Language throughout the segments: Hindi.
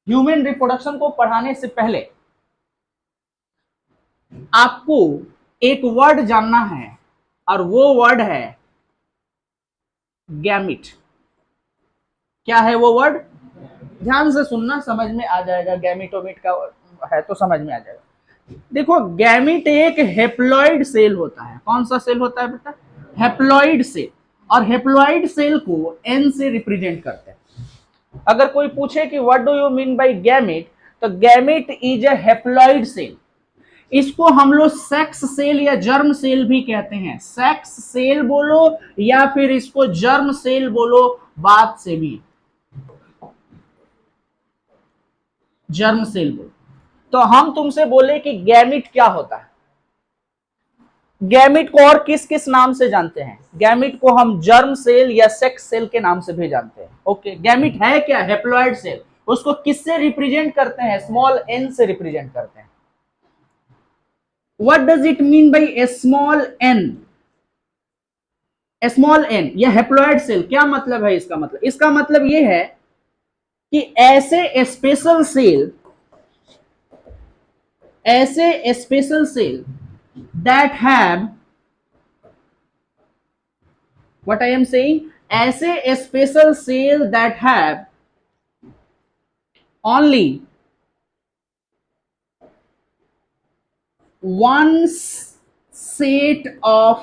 ह्यूमन रिप्रोडक्शन को पढ़ाने से पहले आपको एक वर्ड जानना है और वो वर्ड है गैमिट। क्या है वो वर्ड? ध्यान से सुनना, समझ में आ जाएगा। गैमिटोमिट का है तो समझ में आ जाएगा। देखो, गैमिट एक हेप्लॉइड सेल होता है। कौन सा सेल होता है बेटा? Haploid cell. और हेप्लॉइड सेल को एन से रिप्रेजेंट करते हैं। अगर कोई पूछे कि what do you mean by gamete, तो gamete is a haploid cell. इसको हम लोग सेक्स सेल या जर्म सेल भी कहते हैं। सेक्स सेल बोलो या फिर इसको जर्म सेल बोलो, बात से भी जर्म सेल बोलो। तो हम तुमसे बोले कि गैमिट क्या होता है। गैमिट को और किस किस नाम से जानते हैं? गैमिट को हम जर्म सेल या सेक्स सेल के नाम से भी जानते हैं। ओके, गैमिट है क्या? Haploid cell. उसको किससे रिप्रेजेंट करते हैं? स्मॉल एन से रिप्रेजेंट करते हैं। What does it mean by a small n? Small n या हेप्लॉइड सेल, क्या मतलब है इसका? मतलब इसका मतलब यह है कि ऐसे special cell that have, what I am saying, ऐसे special cell that have only one set of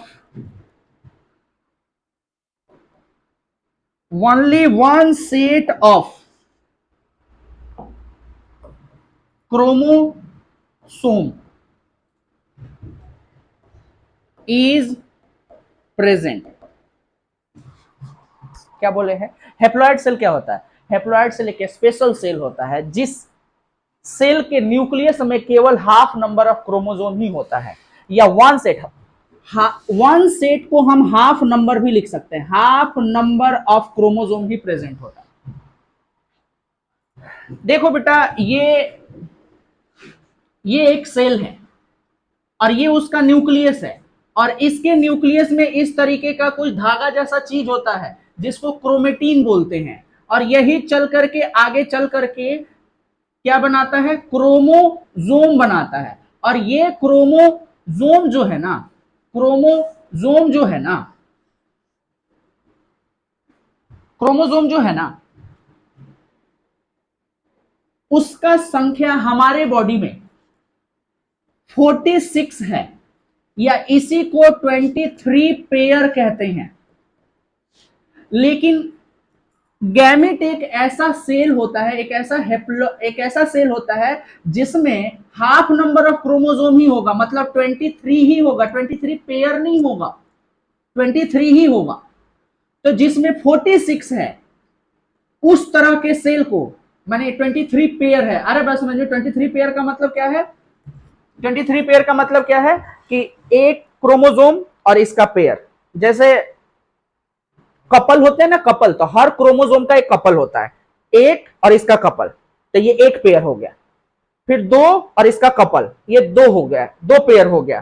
chromosome is present। क्या बोले हैं? हेप्लॉइड सेल क्या होता है? हेप्लॉइड सेल एक स्पेशल सेल होता है जिस सेल के न्यूक्लियस में केवल हाफ नंबर ऑफ क्रोमोसोम ही होता है, या वन सेट को हम हाफ नंबर भी लिख सकते हैं। Half number of chromosome he present होता है। देखो बेटा, ये एक सेल है और ये उसका न्यूक्लियस है, और इसके न्यूक्लियस में इस तरीके का कुछ धागा जैसा चीज होता है जिसको क्रोमेटिन बोलते हैं, और यही चल करके आगे चल करके क्या बनाता है? क्रोमोसोम बनाता है। और ये क्रोमोसोम जो है ना, उसका संख्या हमारे बॉडी में 46 है, या इसी को 23 पेयर कहते हैं। लेकिन गैमेट एक ऐसा सेल होता है, एक ऐसा सेल होता है जिसमें हाफ नंबर ऑफ क्रोमोसोम ही होगा, मतलब 23 ही होगा, 23 पेयर नहीं होगा, 23 ही होगा। तो जिसमें 46 है, उस तरह के सेल को माने 23 पेयर है। अरे बस समझिए, 23 पेयर का मतलब क्या है? 23 पेयर का मतलब क्या है कि एक क्रोमोसोम और इसका पेयर, जैसे कपल होते हैं ना, कपल, तो हर क्रोमोसोम का एक कपल होता है, एक और इसका कपल, तो ये एक पेयर हो गया। फिर दो और इसका कपल, ये दो हो गया, दो पेयर हो गया।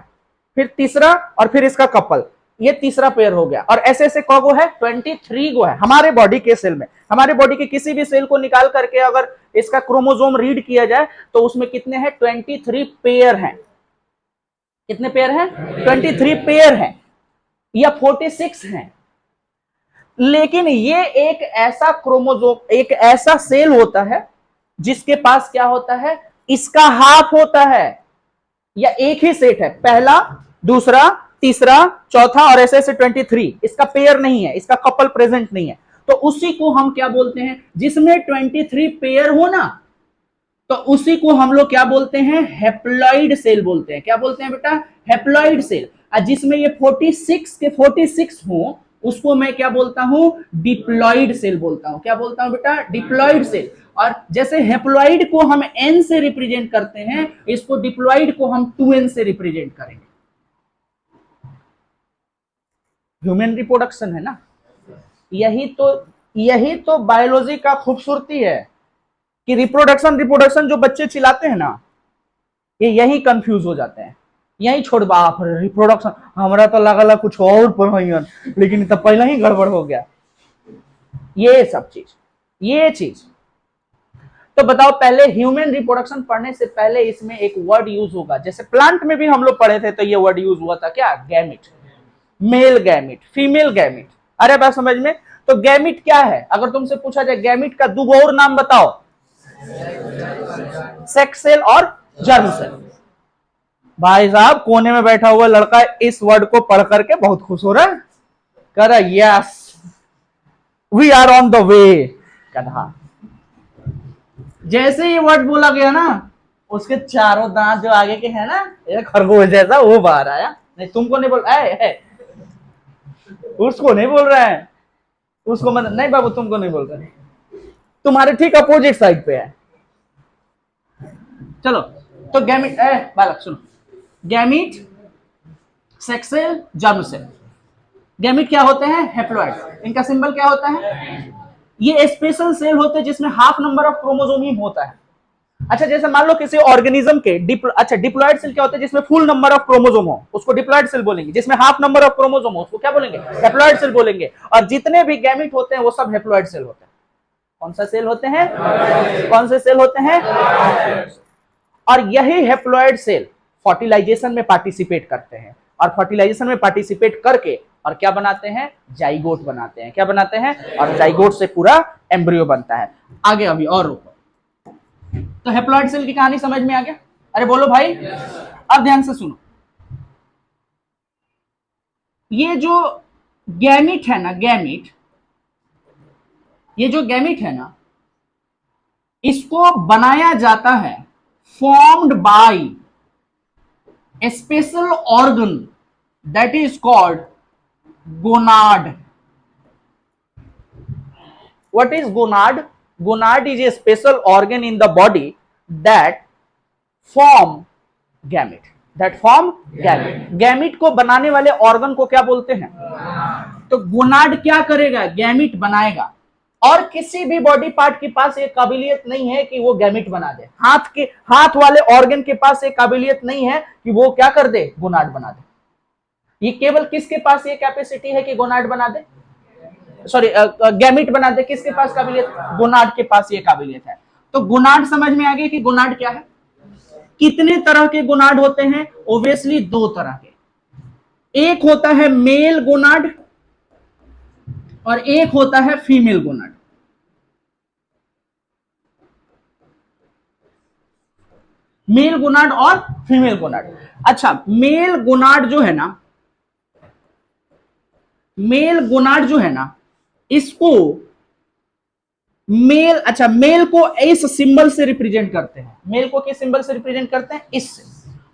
फिर तीसरा और फिर इसका कपल, ये तीसरा पेयर हो गया। और ऐसे ऐसे कौगो है? 23 गो है हमारे बॉडी के सेल में। हमारे बॉडी के किसी भी सेल को निकाल करके अगर इसका क्रोमोसोम रीड किया जाए तो उसमें कितने हैं? 23 पेयर हैं। कितने पेयर हैं? 23 पेयर हैं, या 46 हैं। लेकिन ये एक ऐसा क्रोमोसोम, एक ऐसा सेल होता है जिसके पास क्या होता है? इसका हाफ होता है, या एक ही सेट है, पहला, दूसरा, तीसरा, चौथा, और ऐसे ऐसे 23। इसका पेयर नहीं है, इसका कपल प्रेजेंट नहीं है। तो उसी को हम क्या बोलते हैं? जिसमें 23 पेयर हो ना, तो उसी को हम लोग क्या बोलते हैं? हेप्लॉइड सेल बोलते हैं। क्या बोलते हैं बेटा? Haploid cell. जिसमें ये 46 के 46 हो, उसको मैं क्या बोलता हूं? डिप्लॉइड सेल बोलता हूं। क्या बोलता हूं बेटा? Diploid cell. और जैसे हेप्लॉइड को हम एन से रिप्रेजेंट करते हैं, इसको डिप्लॉइड को हम 2n से रिप्रेजेंट करेंगे। ह्यूमन रिप्रोडक्शन है ना, यही तो बायोलॉजी का खूबसूरती है कि रिप्रोडक्शन जो बच्चे चिल्लाते हैं ना, ये यही कंफ्यूज हो जाते हैं, यही छोड़, बाप रे रिप्रोडक्शन, हमारा तो लगा कुछ और पढ़ाइयन, लेकिन तो पहले ही गड़बड़ हो गया। ये सब चीज, ये चीज। तो बताओ, पहले ह्यूमन रिप्रोडक्शन पढ़ने से पहले इसमें एक वर्ड यूज होगा, जैसे प्लांट में भी हम लोग पढ़े थे तो ये वर्ड यूज हुआ था, क्या? Gamete. Male gamete, female gamete. अरे बात समझ में? तो गैमिट क्या है? अगर तुमसे पूछा जाए गैमिट का दो और नाम बताओ, सेक्स सेल और जर्म सेल। भाई साहब कोने में बैठा हुआ लड़का इस वर्ड को पढ़ करके बहुत खुश हो रहा है, कह रहा yes we are on the way. कहा जैसे ये वर्ड बोला गया ना, उसके चारों दांत जो आगे के हैं ना, एक खरगोश जैसा, वो बाहर आया। नहीं तुमको नहीं बोल है, उसको नहीं बोल रहा है, उसको मतलब नहीं बाबू, तुमको नहीं बोल रहा है, तुम्हारे ठीक अपोजिट साइड पे है। चलो, तो गैमिट, बालक सुनो, gamete, sex cell, germ cell. Gamete क्या होते हैं? हैप्लॉइड। इनका सिंबल क्या होता है? ये स्पेशल सेल होते हैं जिसमें हाफ नंबर ऑफ क्रोमोसोम ही होता है। अच्छा, जैसे मान लो किसी ऑर्गेनिज्म के डिप्लॉइड सेल क्या होता है? जिसमें फुल नंबर ऑफ क्रोमोसोम हो उसको डिप्लॉइड सेल बोलेंगे, जिसमें हाफ नंबर ऑफ क्रोमोसोम हो उसको क्या बोलेंगे? हैप्लॉइड सेल बोलेंगे। और जितने भी गैमिट होते हैं वो सब हैप्लॉइड सेल होते हैं। कौन सा सेल होते हैं? कौन से सेल होते हैं? और यही हैप्लॉइड सेल फर्टिलाइजेशन में पार्टिसिपेट करते हैं, और फर्टिलाइजेशन में पार्टिसिपेट करके और क्या बनाते हैं? जाइगोट बनाते हैं। क्या बनाते हैं? और जाइगोट से पूरा एम्ब्रियो बनता है। आगे अभी और रुको। तो हैप्लॉइड सेल की कहानी समझ में आ गया? अरे बोलो भाई। अब ध्यान से सुनो, ये जो गैमिट है ना, गैमिट, ये जो गैमिट है ना, इसको बनाया जाता है formed by A special organ that is called gonad. What is gonad? Gonad is a special organ in the body that form gamete. That form gamete. Gamete को बनाने वाले ऑर्गन को क्या बोलते हैं? तो गोनाड क्या करेगा? गैमिट बनाएगा। और किसी भी बॉडी पार्ट के पास ये काबिलियत नहीं है कि वो गैमिट बना दे। हाथ वाले ऑर्गन के पास ये काबिलियत नहीं है कि वो क्या कर दे? गोनाड बना दे। ये केवल किसके पास ये कैपेसिटी है कि गोनाड बना दे? सॉरी, गैमिट बना दे। किसके पास काबिलियत? गोनाड के पास ये काबिलियत है। तो गोनाड समझ में आ गया कि गोनाड क्या है? कितने तरह के गोनाड होते हैं? ऑब्वियसली दो तरह के। एक होता है मेल गोनाड और एक होता है फीमेल गोनाड। मेल गोनाड और फीमेल गोनाड। अच्छा, मेल गोनाड जो है ना, मेल गोनाड जो है ना, इसको मेल, अच्छा, मेल को इस सिंबल से रिप्रेजेंट करते हैं। मेल को किस सिंबल से रिप्रेजेंट करते हैं? इससे।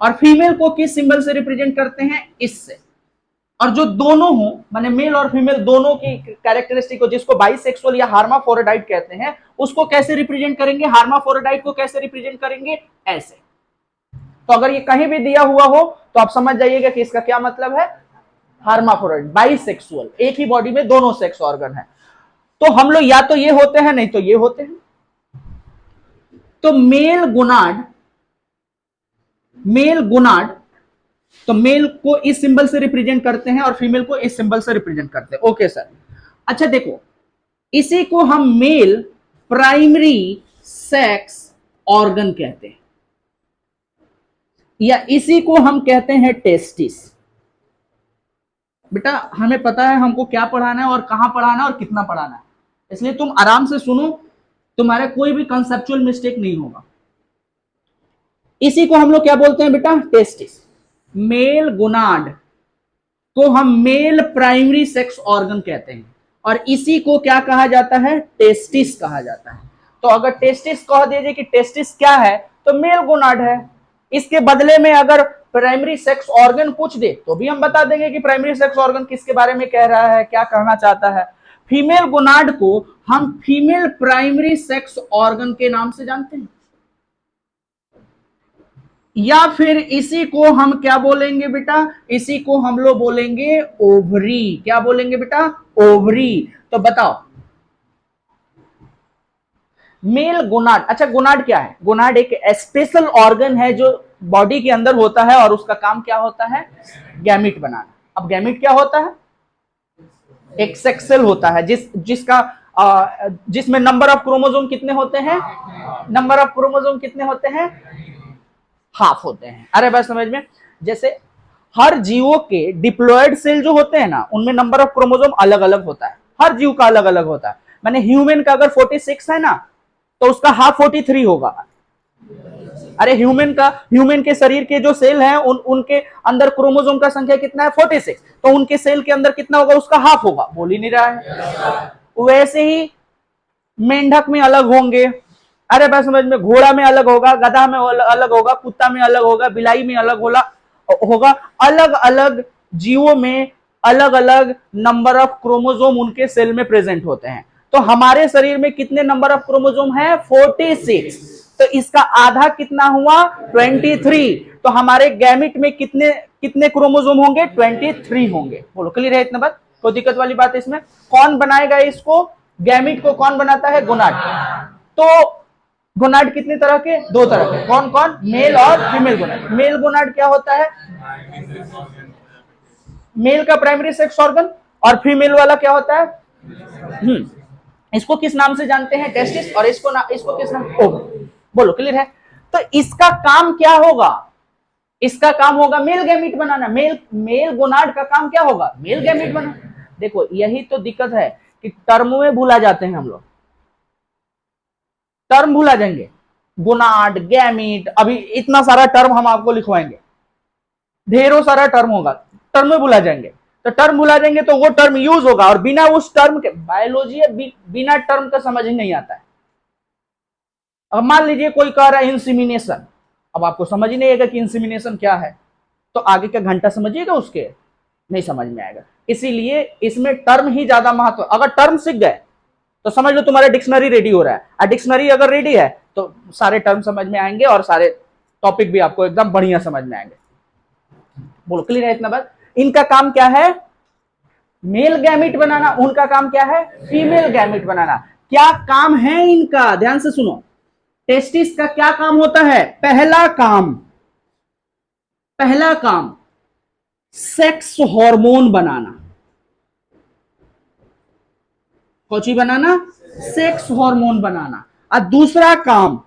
और फीमेल को किस सिंबल से रिप्रेजेंट करते हैं? इससे। और जो दोनों हो, माने मेल और फीमेल दोनों की कैरेक्टरिस्टिक को, जिसको बाइसेक्सुअल या हार्माफोरोडाइट कहते हैं, उसको कैसे रिप्रेजेंट करेंगे? हार्माफोरोडाइट को कैसे रिप्रेजेंट करेंगे? ऐसे। तो अगर ये कहीं भी दिया हुआ हो तो आप समझ जाइएगा कि इसका क्या मतलब है? हार्माफोरोडाइट, बाइसेक्सुअल, एक ही बॉडी में दोनों सेक्स ऑर्गन है। तो हम लोग या तो ये होते हैं, नहीं तो ये होते हैं। तो मेल गोनाड, मेल गोनाड, तो मेल को इस सिंबल से रिप्रेजेंट करते हैं और फीमेल को इस सिंबल से रिप्रेजेंट करते हैं। Okay sir. अच्छा देखो, इसी को हम मेल प्राइमरी सेक्स ऑर्गन कहते हैं, या इसी को हम कहते हैं टेस्टिस। बेटा हमें पता है हमको क्या पढ़ाना है और कहां पढ़ाना है और कितना पढ़ाना है, इसलिए तुम आराम से सुनो, तुम्हारे कोई भी कंसेप्चुअल मिस्टेक नहीं होगा। इसी को हम लोग क्या बोलते हैं बेटा? टेस्टिस। मेल गोनाड को हम मेल प्राइमरी सेक्स ऑर्गन कहते हैं, और इसी को क्या कहा जाता है? टेस्टिस कहा जाता है। तो अगर टेस्टिस कह दीजिए कि टेस्टिस क्या है, तो मेल गोनाड है। इसके बदले में अगर प्राइमरी सेक्स ऑर्गन पूछ दे तो भी हम बता देंगे कि प्राइमरी सेक्स ऑर्गन किसके बारे में कह रहा है, क्या कहना चाहता है। फीमेल गोनाड को हम फीमेल प्राइमरी सेक्स ऑर्गन के नाम से जानते हैं, या फिर इसी को हम क्या बोलेंगे बेटा? इसी को हम लोग बोलेंगे ओवरी। क्या बोलेंगे बेटा? ओवरी। तो बताओ, मेल गोनाड, अच्छा गोनाड क्या है? गोनाड एक स्पेशल ऑर्गन है जो बॉडी के अंदर होता है और उसका काम क्या होता है? गैमिट बनाना। अब गैमिट क्या होता है? एक सेक्स सेल होता है जिसका जिसमें नंबर ऑफ क्रोमोसोम कितने होते हैं, नंबर ऑफ क्रोमोसोम कितने होते हैं, हाफ होते हैं। अरे बात समझ में, जैसे हर जीवों के डिप्लॉयड सेल जो होते हैं ना, उनमें नंबर ऑफ क्रोमोसोम अलग अलग होता है, हर जीव का अलग अलग होता है। मैंने ह्यूमन का अगर 46 है ना, तो उसका हाफ 43 होगा। अरे ह्यूमन के शरीर के जो सेल हैं उनके अंदर क्रोमोसोम का संख्या कितना है, 46, तो उनके सेल के अंदर कितना होगा, उसका हाफ होगा। बोल ही नहीं रहा है। वैसे ही मेंढक में अलग होंगे, अरे बात समझ में, घोड़ा में अलग होगा, गधा में अलग होगा, कुत्ता में अलग होगा, बिलाई में अलग होगा। अलग अलग जीवों में अलग अलग नंबर ऑफ क्रोमोसोम उनके सेल में प्रेजेंट होते हैं। तो हमारे शरीर में कितने नंबर ऑफ क्रोमोसोम है, 46, तो इसका आधा कितना हुआ, 23। तो हमारे गैमिट में कितने कितने क्रोमोसोम होंगे, 23 होंगे। बोलो क्लियर है इतना बात, कोई दिक्कत वाली बात है इसमें? कौन बनाएगा इसको, गैमिट को कौन बनाता है, गोनाड। तो गोनाड कितने तरह के, दो तरह के, कौन कौन, मेल और फीमेल गोनाड। मेल गोनाड क्या होता है, मेल का प्राइमरी सेक्स ऑर्गन, और फीमेल वाला क्या होता है, इसको किस नाम से जानते हैं, टेस्टिस, और इसको किस नाम, ओवम। बोलो क्लियर है? तो इसका काम क्या होगा, इसका काम होगा मेल गैमीट बनाना। मेल गोनाड का काम क्या होगा, मेल गैमीट बनाना। देखो यही तो दिक्कत है कि टर्म में भूला जाते हैं हम लोग, टर्म भूला जाएंगे, गोनाड, गैमीट, अभी इतना सारा टर्म हम आपको लिखवाएंगे, ढेरों सारा टर्म होगा, टर्म में भूला जाएंगे। तो टर्म भूला जाएंगे तो वो टर्म यूज होगा, और बिना उस टर्म के, बायोलॉजी है, बिना टर्म का समझ ही नहीं आता है। अब मान लीजिए कोई कह रहा है इंसिमिनेशन, अब आपको समझ ही नहीं आएगा कि इंसिमिनेशन क्या है, तो आगे का घंटा समझिएगा, उसके नहीं समझ में आएगा। इसीलिए इसमें टर्म ही ज्यादा महत्व। अगर टर्म सीख गए तो समझ लो तुम्हारा डिक्शनरी रेडी हो रहा है, और डिक्शनरी अगर रेडी है तो सारे टर्म समझ में आएंगे, और सारे टॉपिक भी आपको एकदम बढ़िया समझ में आएंगे। बोलो क्लियर है इतना बात? इनका काम क्या है, मेल गैमिट बनाना, उनका काम क्या है, फीमेल गैमिट बनाना। क्या काम है इनका, ध्यान से सुनो। टेस्टिस का क्या काम होता है, पहला काम सेक्स हार्मोन बनाना। कौची बनाना, सेक्स हार्मोन बनाना। और दूसरा काम,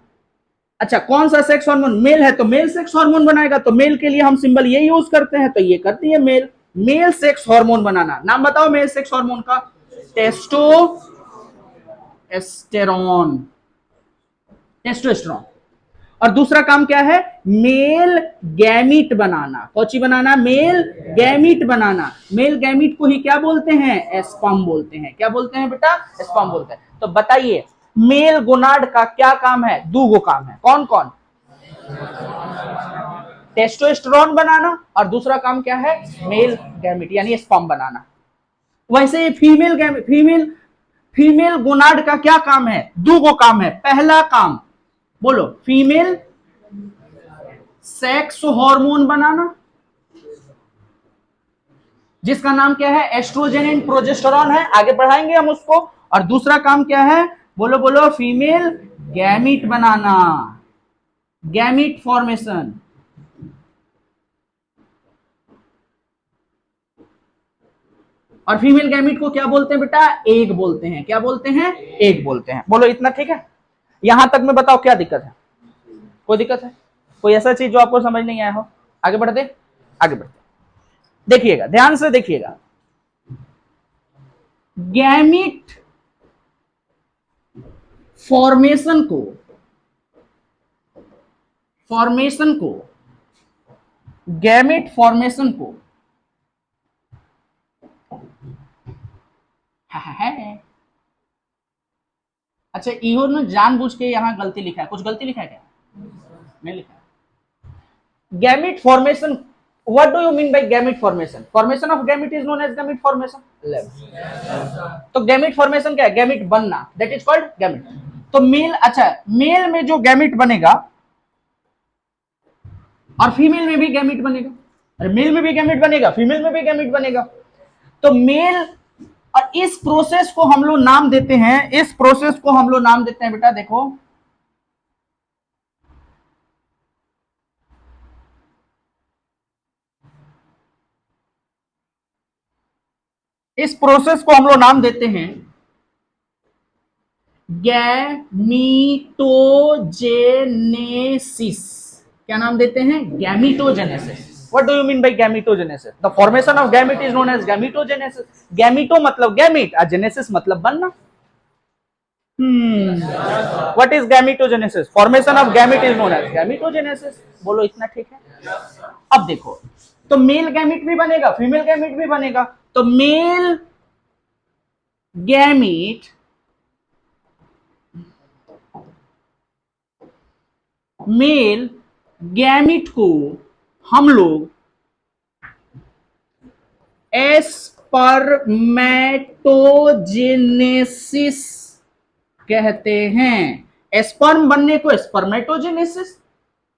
अच्छा कौन सा सेक्स हार्मोन, मेल है तो मेल सेक्स हार्मोन बनाएगा, तो मेल के लिए हम सिंबल ये यूज करते हैं, तो ये करती है मेल। मेल सेक्स हार्मोन बनाना, नाम बताओ मेल सेक्स हार्मोन का, टेस्टोस्टेरोन, टेस्टोस्टेरोन। और दूसरा काम क्या है, मेल गैमीट बनाना। कौची बनाना, मेल गैमीट बनाना। मेल गैमीट को ही क्या बोलते हैं, स्पर्म बोलते हैं। क्या बोलते हैं बेटा, स्पर्म बोलते हैं। तो बताइए मेल गोनाड का क्या काम है, दो गो काम है, कौन कौन, टेस्टोस्टेरोन बनाना, और दूसरा काम क्या है, मेल गैमीट यानी स्पर्म बनाना। वैसे फीमेल गैमीट, फीमेल गोनाड का क्या काम है, दो गो काम है। पहला काम बोलो, फीमेल सेक्स हार्मोन बनाना, जिसका नाम क्या है, एस्ट्रोजन एंड प्रोजेस्टेरॉन है, आगे बढ़ाएंगे हम उसको। और दूसरा काम क्या है, बोलो बोलो, फीमेल गैमीट बनाना, गैमीट फॉर्मेशन। और फीमेल गैमीट को क्या बोलते हैं बेटा, एग बोलते हैं। क्या बोलते हैं, एग बोलते हैं। बोलो इतना ठीक है? यहां तक में बताओ क्या दिक्कत है, कोई दिक्कत है, कोई ऐसा चीज जो आपको समझ नहीं आया हो? आगे बढ़ते, आगे बढ़ते, देखिएगा ध्यान से देखिएगा। गैमीट फॉर्मेशन को गैमेट फॉर्मेशन को है। अच्छा इहो ने जानबूझ के यहां गलती लिखा है, कुछ गलती लिखा है क्या, नहीं लिखा है। Gamete formation, what do you mean by gamete formation, formation of gamete is known as gamete formation. तो गैमेट फॉर्मेशन क्या है, गैमेट बनना, दैट इज कॉल्ड गैमेट। तो मेल, अच्छा मेल में जो गैमेट बनेगा और फीमेल में भी गैमेट बनेगा, अरे मेल में भी गैमेट बनेगा, फीमेल में भी गैमेट बनेगा। तो मेल, और इस प्रोसेस को हम लोग नाम देते हैं, इस प्रोसेस को हम लोग नाम देते हैं बेटा, देखो इस प्रोसेस को हम लोग नाम देते हैं गैमीटोजेनेसिस। क्या नाम देते हैं? Gametogenesis. What do you mean by gametogenesis? The formation of gamete is known as gametogenesis. Gameto मतलब गैमीट, जेनेसिस मतलब बनना। What is gametogenesis? Formation of gamete is known as gametogenesis. बोलो इतना ठीक है? अब देखो, तो मेल गैमीट भी बनेगा, फीमेल गैमीट भी बनेगा। तो मेल गैमीट मेल गैमिट को हम लोग एस्पर्मेटोजेनेसिस कहते हैं। स्पर्म बनने को स्पर्मेटोजेनेसिस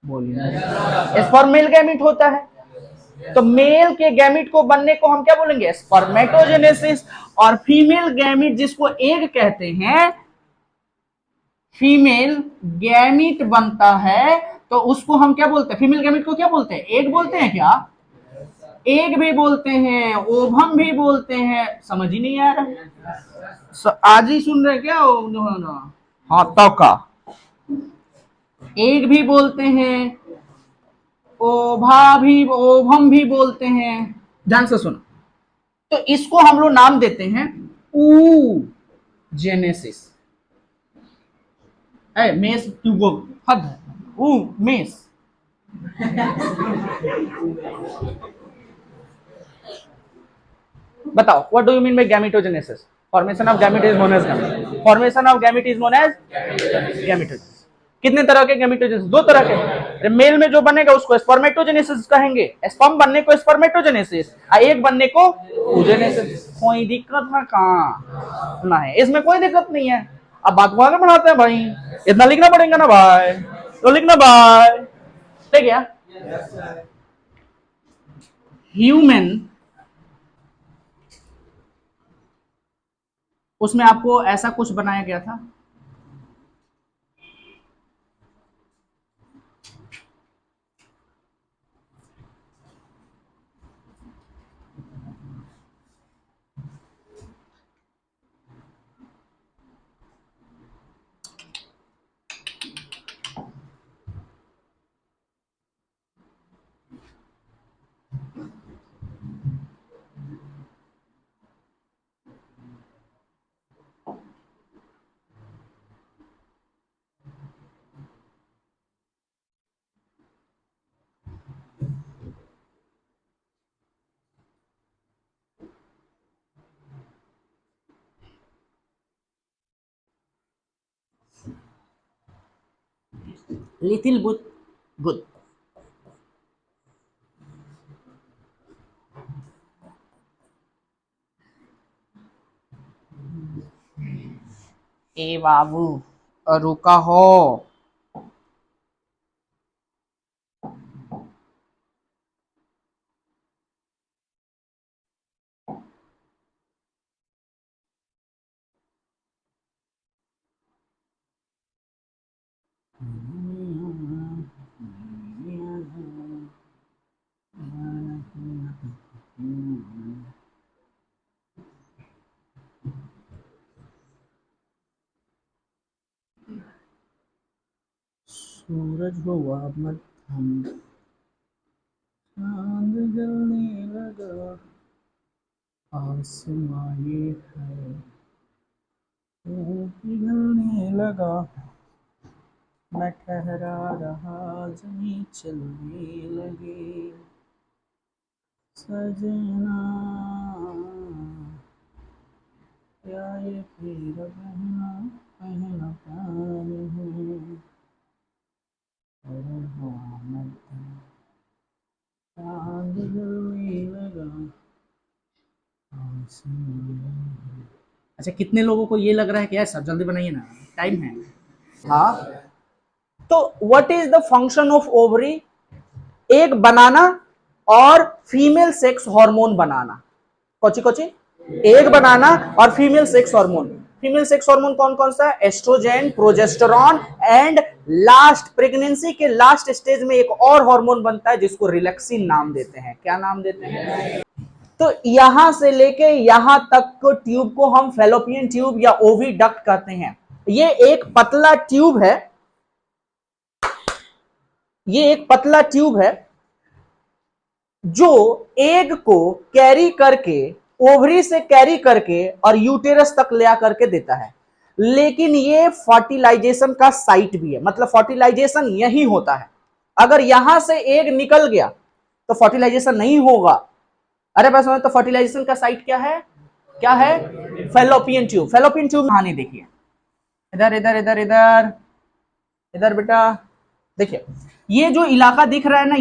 बोलिए। स्पर्म मेल गैमिट होता है, तो मेल के गैमिट को बनने को हम क्या बोलेंगे? स्पर्मेटोजेनेसिस। और फीमेल गैमिट जिसको एग कहते हैं, फीमेल गैमिट बनता है तो उसको हम क्या बोलते हैं? फीमेल गैमिट को क्या बोलते हैं? एग बोलते हैं क्या? एग भी बोलते हैं, ओवम भी बोलते हैं। समझ ही नहीं आ रहा, आज ही सुन रहे क्या? हाँ तो का एग भी बोलते हैं, ओवम भी बोलते हैं। ध्यान से सुनो, तो इसको हम लोग नाम देते हैं ऊ जेनेसिस। मेस तू गो हद ऊ मेस। बताओ, what do you mean by gametogenesis? Formation of gamete is known as gamete. Formation of gamete is known as gametogenesis. कितने तरह के गैमेटोजेनेसिस? दो तरह के। मेल में जो बनेगा उसको स्पर्मेटोजेनेसिस कहेंगे, स्पर्म बनने को स्पर्मेटोजेनेसिस, एक बनने को oogenesis। कोई दिक्कत है कहाँ ना है, इसमें कोई दिक्कत नहीं है। अब बात को आगे बढ़ाते हैं भाई, इतना लिखना पड़ेगा ना भाई, तो लिखना भाई, ठीक है? ह्यूमन, उसमें आपको ऐसा कुछ बनाया गया था। लिटिल बुट गुड। ए बाबू रुका हो। सूरज हुआ मध्यम, चांद जलने लगा, आसमां ये है पिघलने लगा, मैं ठहरा रहा जमी चलने लगी, सजना क्या ये फिर बहना पहना पानी है, और हुआ मध्यम, चांद जलने लगा। अच्छा, कितने लोगों को ये लग रहा है कि यार सर जल्दी बनाइए ना, टाइम है? हाँ, तो what is the function of ovary? Egg बनाना और फीमेल सेक्स हार्मोन बनाना। कोची कोची? एक बनाना और female sex hormone. Female sex hormone कौन कौन सा है? Estrogen, progesterone and last pregnancy के लास्ट स्टेज में एक और हार्मोन बनता है जिसको रिलैक्सिन नाम देते हैं। क्या नाम देते हैं? तो यहां से लेके यहां तक को ट्यूब को हम फैलोपियन ट्यूब या ओवी डक्ट कहते हैं। ये एक पतला ट्यूब है, ये एक पतला ट्यूब है जो एग को कैरी करके, ओवरी से कैरी करके और यूटेरस तक ले आकर के देता है। लेकिन ये फर्टिलाइजेशन का साइट भी है, मतलब फर्टिलाइजेशन यही होता है। अगर यहां से एग निकल गया तो फर्टिलाइजेशन नहीं होगा। अरे बस, तो फर्टिलाइजेशन का साइट क्या है, क्या है? Fallopian tube. फेलोपियन ट्यूब कहानी देखिए, इधर इधर इधर इधर इधर बेटा, देखिए ये जो इलाका दिख रहा है ना,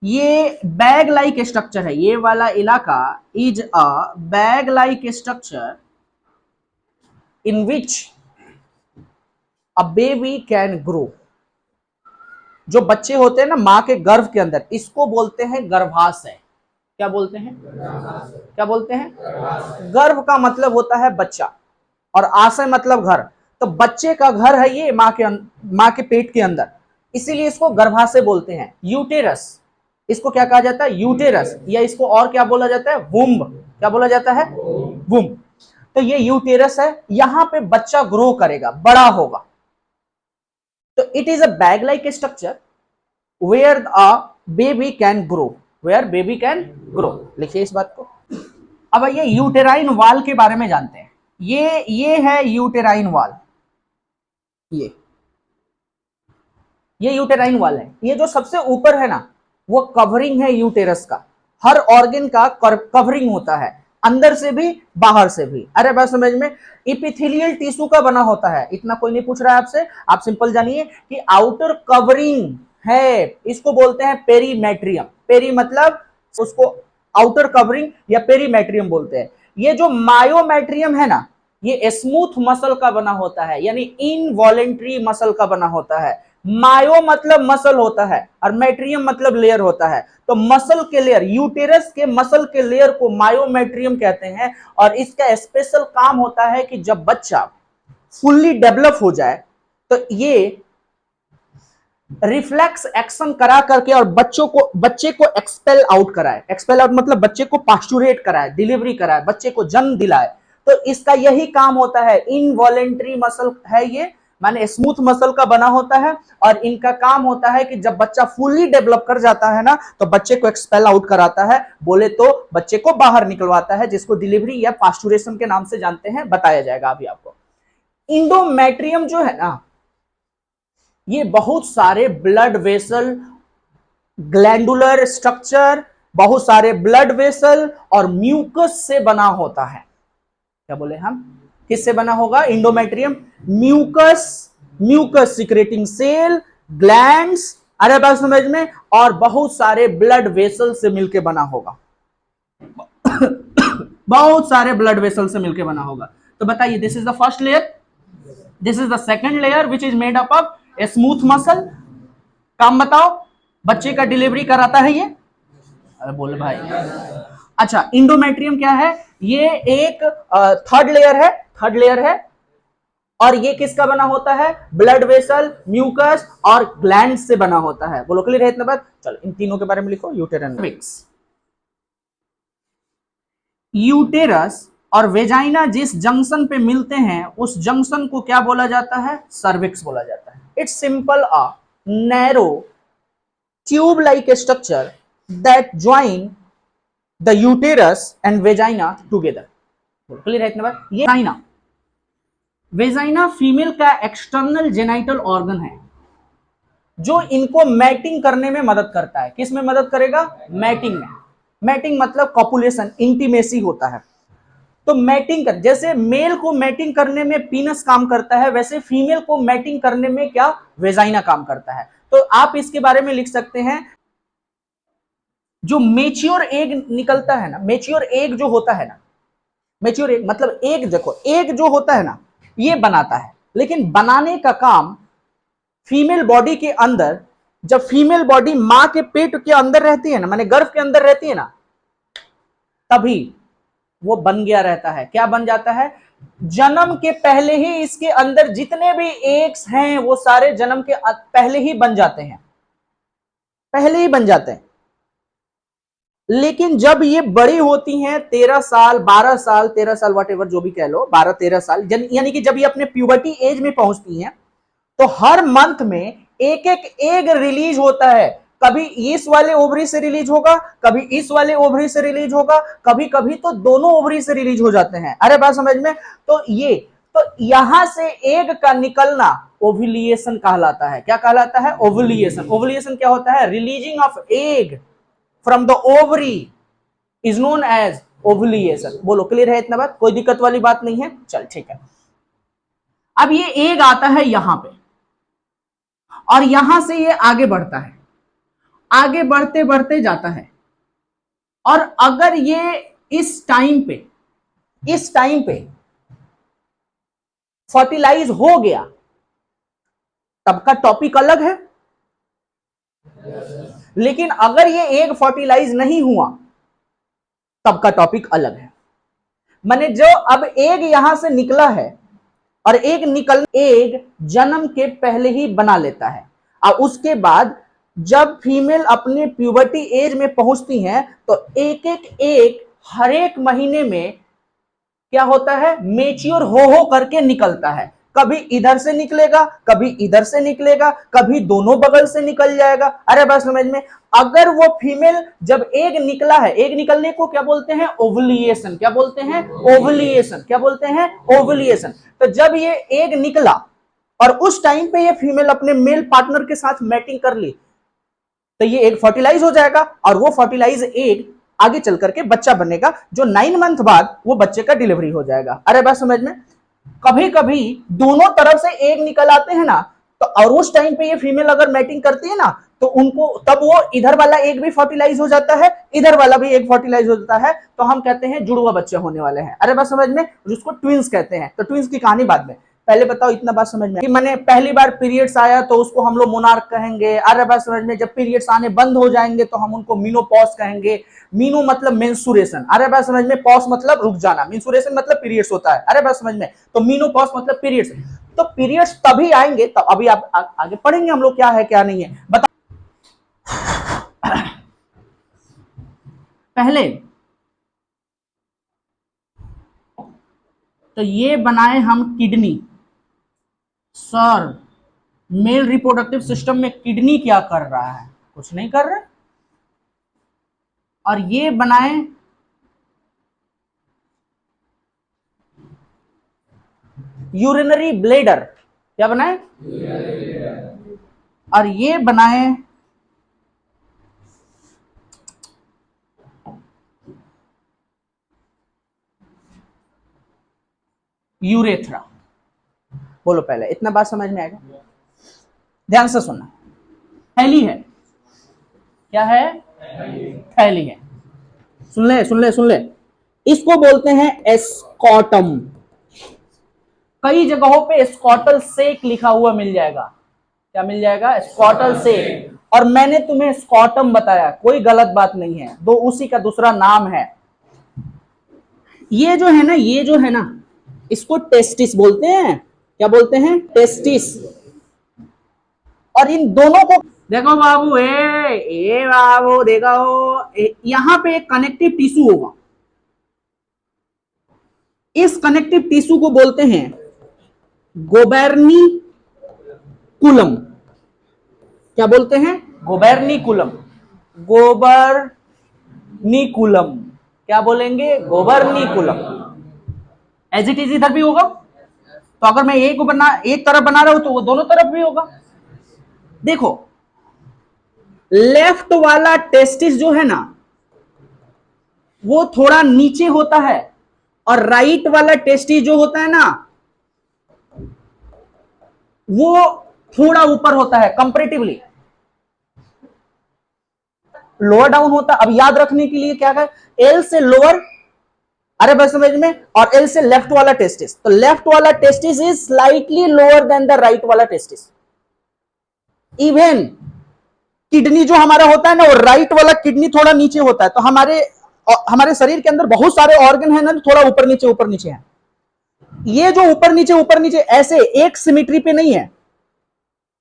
ये बैग लाइक स्ट्रक्चर है। ये वाला इलाका is a bag like structure in which a baby can grow. जो बच्चे होते हैं ना मां के गर्भ के अंदर, इसको बोलते हैं गर्भाशय। क्या बोलते हैं? क्या बोलते हैं? गर्भ का मतलब होता है बच्चा और आशय मतलब घर। तो बच्चे का घर है ये मां के पेट के अंदर, इसीलिए इसको गर्भाशय बोलते हैं। यूटेरस, इसको क्या कहा जाता है? यूटेरस, या इसको और क्या बोला जाता है? वुम्ब। क्या बोला जाता है? वुम्ब। तो ये यूटेरस है, यहां पे बच्चा ग्रो करेगा, बड़ा होगा। तो it is a bag like structure where a baby can grow, where baby can grow. लिखिए इस बात को। अब ये यूटेराइन वाल के बारे में जानते हैं। ये है यूटेराइन वाल, ये यूटेराइन वाल है। ये जो सबसे ऊपर है ना, वो कवरिंग है यूटेरस का। हर ऑर्गन का कवरिंग होता है, अंदर से भी बाहर से भी। अरे बात समझ में? इपिथेलियल टिश्यू का बना होता है, इतना कोई नहीं पूछ रहा है आपसे। आप सिंपल जानिए कि आउटर कवरिंग है, इसको बोलते हैं पेरीमेट्रियम। पेरी मतलब उसको आउटर कवरिंग या पेरीमेट्रियम बोलते हैं। ये जो मायोमेट्रियम है ना, ये स्मूथ मसल का बना होता है, यानी इनवॉलेंट्री मसल का बना होता है। मायो मतलब मसल होता है और मैट्रियम मतलब लेयर होता है। तो मसल के लेयर, यूटेरस के मसल के लेयर को मायोमेट्रियम कहते हैं। और इसका स्पेशल काम होता है कि जब बच्चा फुल्ली डेवलप हो जाए तो ये रिफ्लेक्स एक्शन करा करके और बच्चे को एक्सपेल आउट कराए। एक्सपेल आउट मतलब बच्चे को पास्चुरेट कराए, डिलीवरी कराए, बच्चे को जन्म दिलाए। तो इसका यही काम होता है। इनवॉलेंट्री मसल है ये, माने स्मूथ मसल का बना होता है। और इनका काम होता है कि जब बच्चा फुल्ली डेवलप कर जाता है ना, तो बच्चे को एक्सपेल आउट कराता है, बोले तो बच्चे को बाहर निकलवाता है, जिसको डिलीवरी या पास्चुरेशन के नाम से जानते हैं, बताया जाएगा अभी आपको। इंडोमेट्रियम जो है ना, ये बहुत सारे ब्लड वेसल, ग्लैंडुलर स्ट्रक्चर, बहुत सारे ब्लड वेसल और म्यूकस से बना होता है। क्या बोले हम? किससे बना होगा endometrium? Mucus, mucus secreting cell, glands, अरे बात समझ में, और बहुत सारे ब्लड वेसल से मिलकर बना होगा। बहुत सारे ब्लड वेसल से मिलकर बना होगा। तो बताइए, this is the first layer, this is the second layer which is made up of smooth muscle. काम बताओ, बच्चे का डिलीवरी कराता है ये? अरे बोले भाई। अच्छा, इंडोमेट्रियम क्या है? ये एक थर्ड लेयर है, थर्ड लेयर है। और ये किसका बना होता है? ब्लड वेसल, म्यूकस और ग्लैंड से बना होता है। बोलो क्लियर है इतना बात? चलो इन तीनों के बारे में लिखो। यूटेरस और वेजाइना जिस जंक्शन पे मिलते हैं, उस जंक्शन को क्या बोला जाता है? सर्विक्स बोला जाता है। It's simple a narrow tube like structure that join the uterus and vagina together. Clear है इतना बात? ये वेजाइना, वेजाइना फीमेल का एक्सटर्नल जेनाइटल ऑर्गन है जो इनको मैटिंग करने में मदद करता है। किस में मदद करेगा? मैटिंग में। मैटिंग मतलब कॉपुलेशन, इंटीमेसी होता है। तो मैटिंग कर, जैसे मेल को मैटिंग करने में पीनस काम करता है, वैसे फीमेल को मैटिंग करने में क्या? वेजाइना काम करता है। तो आप इसके बारे में लिख सकते हैं, जो मेच्योर एग निकलता है ना, मेच्योर एग जो होता है ना, मेच्योर एग मतलब एग, देखो एग जो होता है ना, ये बनाता है, लेकिन बनाने का काम फीमेल बॉडी के अंदर, जब फीमेल बॉडी मां के पेट के अंदर रहती है ना, माने गर्भ के अंदर रहती है ना, तभी वो बन गया रहता है। क्या बन जाता है? जन्म के पहले ही इसके अंदर जितने भी एग्स हैं वो सारे जन्म के पहले ही बन जाते हैं, पहले ही बन जाते हैं। लेकिन जब ये बड़ी होती हैं 13 साल 12 साल 13 साल वट एवर जो भी कह लो 12 13 साल यानी कि जब ये अपने प्यूबर्टी एज में पहुंचती हैं तो हर मंथ में एक एक एग रिलीज होता है। कभी इस वाले ओवरी से रिलीज होगा, कभी इस वाले ओवरी से रिलीज होगा, कभी कभी तो दोनों ओवरी से रिलीज हो जाते हैं। अरे बात समझ में? तो यहां से एग का निकलना ओव्यूलेशन कहलाता है। क्या कहलाता है? ओव्यूलेशन। ओव्यूलेशन क्या होता है? Releasing of egg from the ovary is known as ovulation. बोलो क्लियर है इतना बात? कोई दिक्कत वाली बात नहीं है? चल ठीक है। अब ये एग आता है यहां पे और यहां से ये आगे बढ़ता है, आगे बढ़ते बढ़ते जाता है। और अगर ये इस टाइम पे फर्टिलाइज हो गया तब का टॉपिक अलग है। लेकिन अगर ये एग फर्टिलाइज नहीं हुआ तब का टॉपिक अलग है। माने जो अब एग यहां से निकला है और एग जन्म के पहले ही बना लेता है और उसके बाद जब फीमेल अपने प्यूबर्टी एज में पहुंचती हैं तो एक एक एग हर एक महीने में क्या होता है? मेच्योर हो करके निकलता है। कभी इधर से निकलेगा, कभी इधर से निकलेगा, कभी दोनों बगल से निकल जाएगा। अरे बस समझ में? अगर वो फीमेल जब एग निकला है, एग निकलने को क्या बोलते हैं? ओवुलेशन। क्या बोलते हैं? ओवुलेशन। क्या बोलते हैं? ओवुलेशन। तो जब ये एग निकला और उस टाइम पे ये फीमेल अपने मेल पार्टनर के साथ मैटिंग कर ली तो ये एग फर्टिलाइज हो जाएगा और वो फर्टिलाइज एग आगे चल करके बच्चा बनेगा जो 9 मंथ बाद वो बच्चे का डिलीवरी हो जाएगा। अरे बात समझ में? कभी कभी दोनों तरफ से एग निकल आते हैं ना, तो और उस टाइम पे ये फीमेल अगर मैटिंग करती है ना तो उनको तब वो इधर वाला एग भी फर्टिलाइज हो जाता है, इधर वाला भी एग फर्टिलाइज हो जाता है, तो हम कहते हैं जुड़वा बच्चे होने वाले हैं। अरे बात समझ में? जिसको ट्विंस कहते हैं। तो ट्विंस की कहानी बाद में, पहले बताओ इतना बात समझ में कि मैंने पहली बार पीरियड्स आया तो उसको हम लोग मोनार्क कहेंगे। अरे बात समझ में? जब पीरियड्स आने बंद हो जाएंगे तो हम उनको मीनोपॉज कहेंगे। मीनो मतलब मेंस्ट्रुएशन। अरे बात समझ में? पॉज मतलब रुक जाना, मेंस्ट्रुएशन मतलब पीरियड्स होता है। अरे बात समझ में? तो मीनोपॉज मतलब पीरियड्स। तो पीरियड्स तभी आएंगे, तो अभी आप आगे पढ़ेंगे हम लोग क्या है क्या नहीं है। बता पहले तो ये बनाए हम kidney. Sir male reproductive system में किडनी क्या कर रहा है? कुछ नहीं कर रहा। और ये बनाए यूरिनरी ब्लेडर। क्या बनाए? और ये बनाए यूरेथ्रा। बोलो पहले इतना बात समझ में आएगा? ध्यान से सुनना। थैली है। क्या है? थैली है। सुन ले सुन ले सुन ले। इसको बोलते हैं एस्कॉटम। कई जगहों पे स्कॉटल सेक लिखा हुआ मिल जाएगा। क्या मिल जाएगा? स्कॉटल सेक। और मैंने तुम्हें स्कॉटम बताया, कोई गलत बात नहीं है, दो उसी का दूसरा नाम है। ये जो है ना इसको टेस्टिस बोलते हैं। क्या बोलते हैं? टेस्टिस। और इन दोनों को देखो बाबू, ए बाबू देखो, यहां पे एक कनेक्टिव टिश्यू होगा। इस कनेक्टिव टिश्यू को बोलते हैं गोबर्निकुलम। क्या बोलते हैं? गोबर्निकुलम। गोबर्निकुलम। क्या बोलेंगे? गोबर्निकुलम। एज इट इज इधर भी होगा। तो अगर मैं एक तरफ बना रहा हूं तो वो दोनों तरफ भी होगा। देखो लेफ्ट वाला टेस्टिस जो है ना वो थोड़ा नीचे होता है और राइट वाला टेस्टिस जो होता है ना वो थोड़ा ऊपर होता है कंपैरेटिवली। लोअर डाउन होता है। अब याद रखने के लिए क्या है? एल से लोअर, अरे बस समझ में, और एल से लेफ्ट वाला टेस्टिस। तो लेफ्ट वाला testis is slightly lower than the right वाला टेस्टिस। इवन किडनी जो हमारा होता है ना वो राइट वाला किडनी थोड़ा नीचे होता है। तो हमारे शरीर के अंदर बहुत सारे ऑर्गन है ना थोड़ा ऊपर नीचे है। ये जो ऊपर नीचे ऐसे एक सिमेट्री पे नहीं है।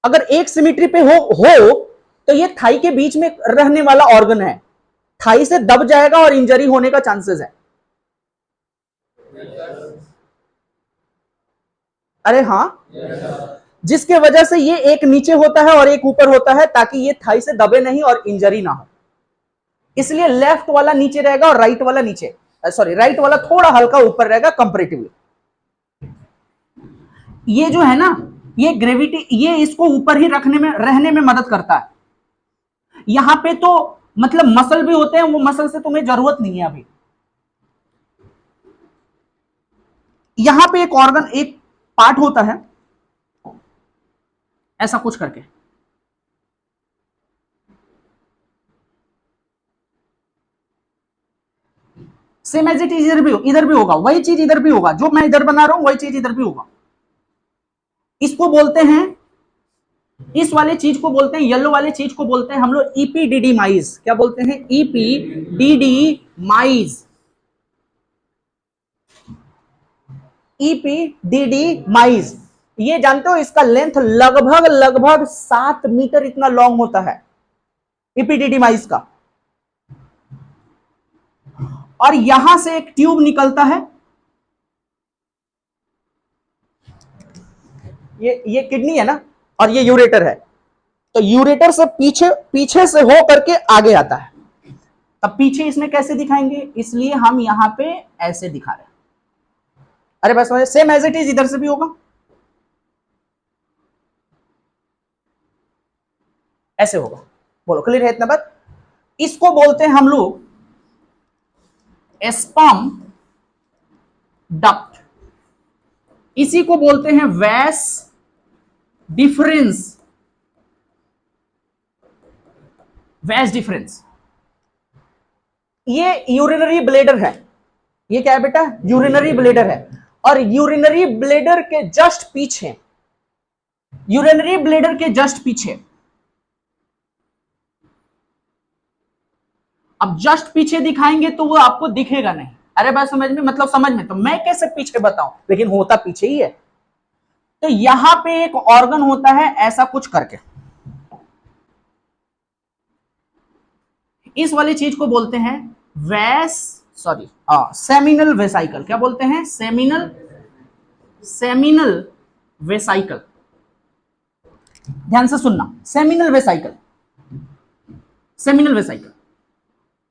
अगर एक सिमेट्री पे हो तो ये थाई के बीच में रहने वाला ऑर्गन है। थाई से दब जाएगा और इंजरी होने का चांसेस है। अरे हाँ, जिसके वजह से ये एक नीचे होता है और एक ऊपर होता है ताकि ये थाई से दबे नहीं और इंजरी ना हो। इसलिए लेफ्ट वाला नीचे रहेगा और राइट वाला नीचे, सॉरी राइट वाला थोड़ा हल्का ऊपर रहेगा कंपैरेटिवली। ये जो है ना, ये ग्रेविटी, ये इसको ऊपर ही रखने में, रहने में मदद करता है। यहां पे तो मतलब मसल भी होते हैं, वो मसल से तुम्हें जरूरत नहीं है अभी। यहां पे एक ऑर्गन, एक पार्ट होता है ऐसा कुछ करके, सेम एज इट इज इधर भी होगा, वही चीज इधर भी होगा, जो मैं इधर बना रहा हूं वही चीज इधर भी होगा। इसको बोलते हैं, इस वाले चीज को बोलते हैं, येलो वाले चीज को बोलते हैं हम लोग ईपीडीडी माइज। क्या बोलते हैं? ईपीडीडी माइज। ईपीडीडी माइज, ये जानते हो इसका लेंथ लगभग लगभग 7 मीटर इतना लॉन्ग होता है ईपीडीडी माइज का। और यहां से एक ट्यूब निकलता है, ये किडनी है ना, और ये यूरेटर है। तो यूरेटर से पीछे, पीछे से हो करके आगे आता है। अब पीछे इसमें कैसे दिखाएंगे, इसलिए हम यहां पे ऐसे दिखा रहे हैं। अरे बस सेम एज इट इज इधर से भी होगा, ऐसे होगा। बोलो क्लियर है इतना बात? इसको बोलते हैं हम लोग स्पर्म डक्ट, इसी को बोलते हैं वैस डिफरेंस। वैस डिफरेंस, ये यूरिनरी ब्लेडर है। ये क्या है बेटा? यूरिनरी ब्लेडर है। और यूरिनरी ब्लेडर के जस्ट पीछे, यूरिनरी ब्लेडर के जस्ट पीछे, अब जस्ट पीछे दिखाएंगे तो वो आपको दिखेगा नहीं। अरे बात समझ में, मतलब समझ में, तो मैं कैसे पीछे बताऊं, लेकिन होता पीछे ही है। तो यहां पे एक ऑर्गन होता है ऐसा कुछ करके, इस वाली चीज को बोलते हैं सेमिनल वेसाइकल। क्या बोलते हैं? Seminal vesicle. ध्यान से सुनना, सेमिनल वेसाइकल, सेमिनल वेसाइकल।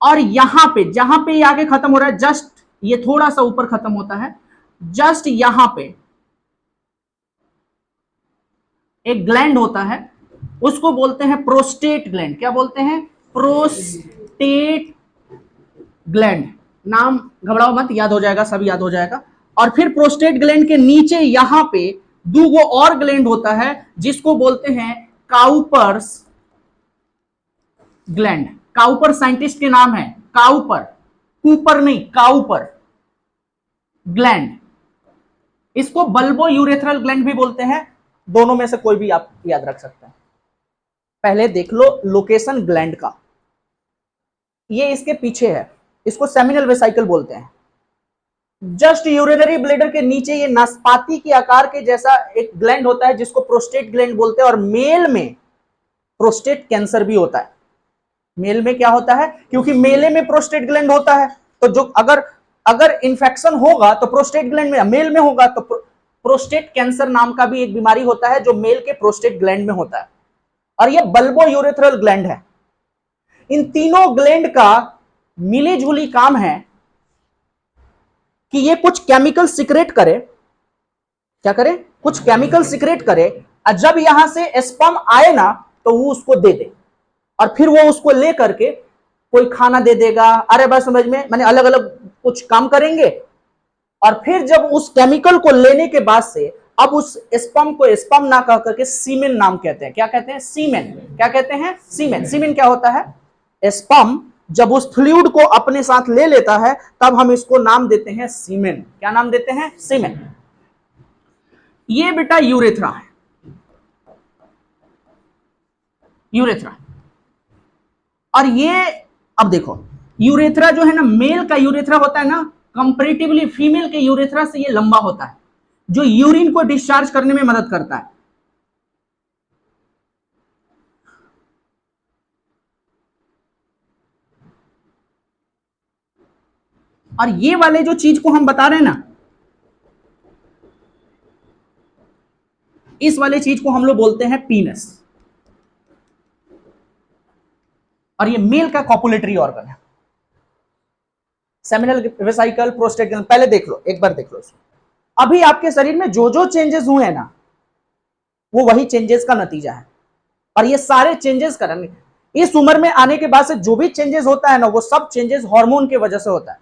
और यहां पे, जहां पे ये आगे खत्म हो रहा है, जस्ट ये थोड़ा सा ऊपर खत्म होता है, जस्ट यहां पे एक ग्लैंड होता है, उसको बोलते हैं प्रोस्टेट ग्लैंड। क्या बोलते हैं? Prostate gland. नाम घबराओ मत, याद हो जाएगा, सब याद हो जाएगा। और फिर प्रोस्टेट ग्लैंड के नीचे यहां पे दो और ग्लैंड होता है जिसको बोलते हैं काउपर्स ग्लैंड। काउपर साइंटिस्ट के नाम है, काउपर, कूपर नहीं, काउपर ग्लैंड। इसको बल्बो यूरेथ्रल ग्लैंड भी बोलते हैं। दोनों में से कोई भी आप याद रख सकते हैं। पहले देख लो लोकेशन ग्लैंड का, ये इसके पीछे है, इसको सेमिनल वेसाइकल बोलते हैं। जस्ट यूरिनरी ब्लेडर के नीचे ये नाशपाती के आकार के जैसा एक ग्लैंड होता है जिसको प्रोस्टेट ग्लैंड बोलते हैं। और मेल में प्रोस्टेट कैंसर भी होता है। मेल में क्या होता है? क्योंकि मेले में प्रोस्टेट ग्लैंड होता है, तो जो अगर इंफेक्शन होगा तो प्रोस्टेट ग्लैंड में, मेल में होगा तो प्रोस्टेट कैंसर नाम का भी एक बीमारी होता है जो मेल के प्रोस्टेट ग्लैंड में होता है। और ये बल्बो यूरेथ्रल ग्लैंड है। इन तीनों ग्लैंड का मिली जुली काम है कि ये कुछ केमिकल सिक्रेट करे। क्या करे? कुछ केमिकल सिक्रेट करे, और जब यहां से स्पर्म आए ना तो वो उसको दे दे, और फिर वो उसको ले करके कोई खाना दे देगा। अरे बस समझ में, मैंने अलग अलग कुछ काम करेंगे। और फिर जब उस केमिकल को लेने के बाद से अब उस स्पर्म को स्पर्म ना कह करके सीमेन नाम कहते हैं। क्या कहते हैं? सीमेन। क्या कहते हैं? सीमेन। सीमेन क्या होता है? स्पर्म जब उस फ्लूइड को अपने साथ ले लेता है तब हम इसको नाम देते हैं सीमेन। क्या नाम देते हैं? सीमेन। ये बेटा यूरेथ्रा है, यूरेथ्रा। और ये अब देखो, यूरेथ्रा जो है ना, मेल का यूरेथ्रा होता है ना, कंपैरेटिवली फीमेल के यूरेथ्रा से ये लंबा होता है, जो यूरिन को डिस्चार्ज करने में मदद करता है। और ये वाले जो चीज को हम बता रहे हैं ना, इस वाले चीज को हम लोग बोलते हैं पीनस, और ये मेल का कॉपुलेटरी ऑर्गन है। सेमिनल वेसिकल, प्रोस्टेट ग्लैंड, पहले देख लो, एक बार देख लो। अभी आपके शरीर में जो जो चेंजेस हुए हैं ना, वो वही चेंजेस का नतीजा है, और ये सारे चेंजेस करेंगे इस उम्र में आने के बाद से। जो भी चेंजेस होता है ना, वो सब चेंजेस हार्मोन की वजह से होता है।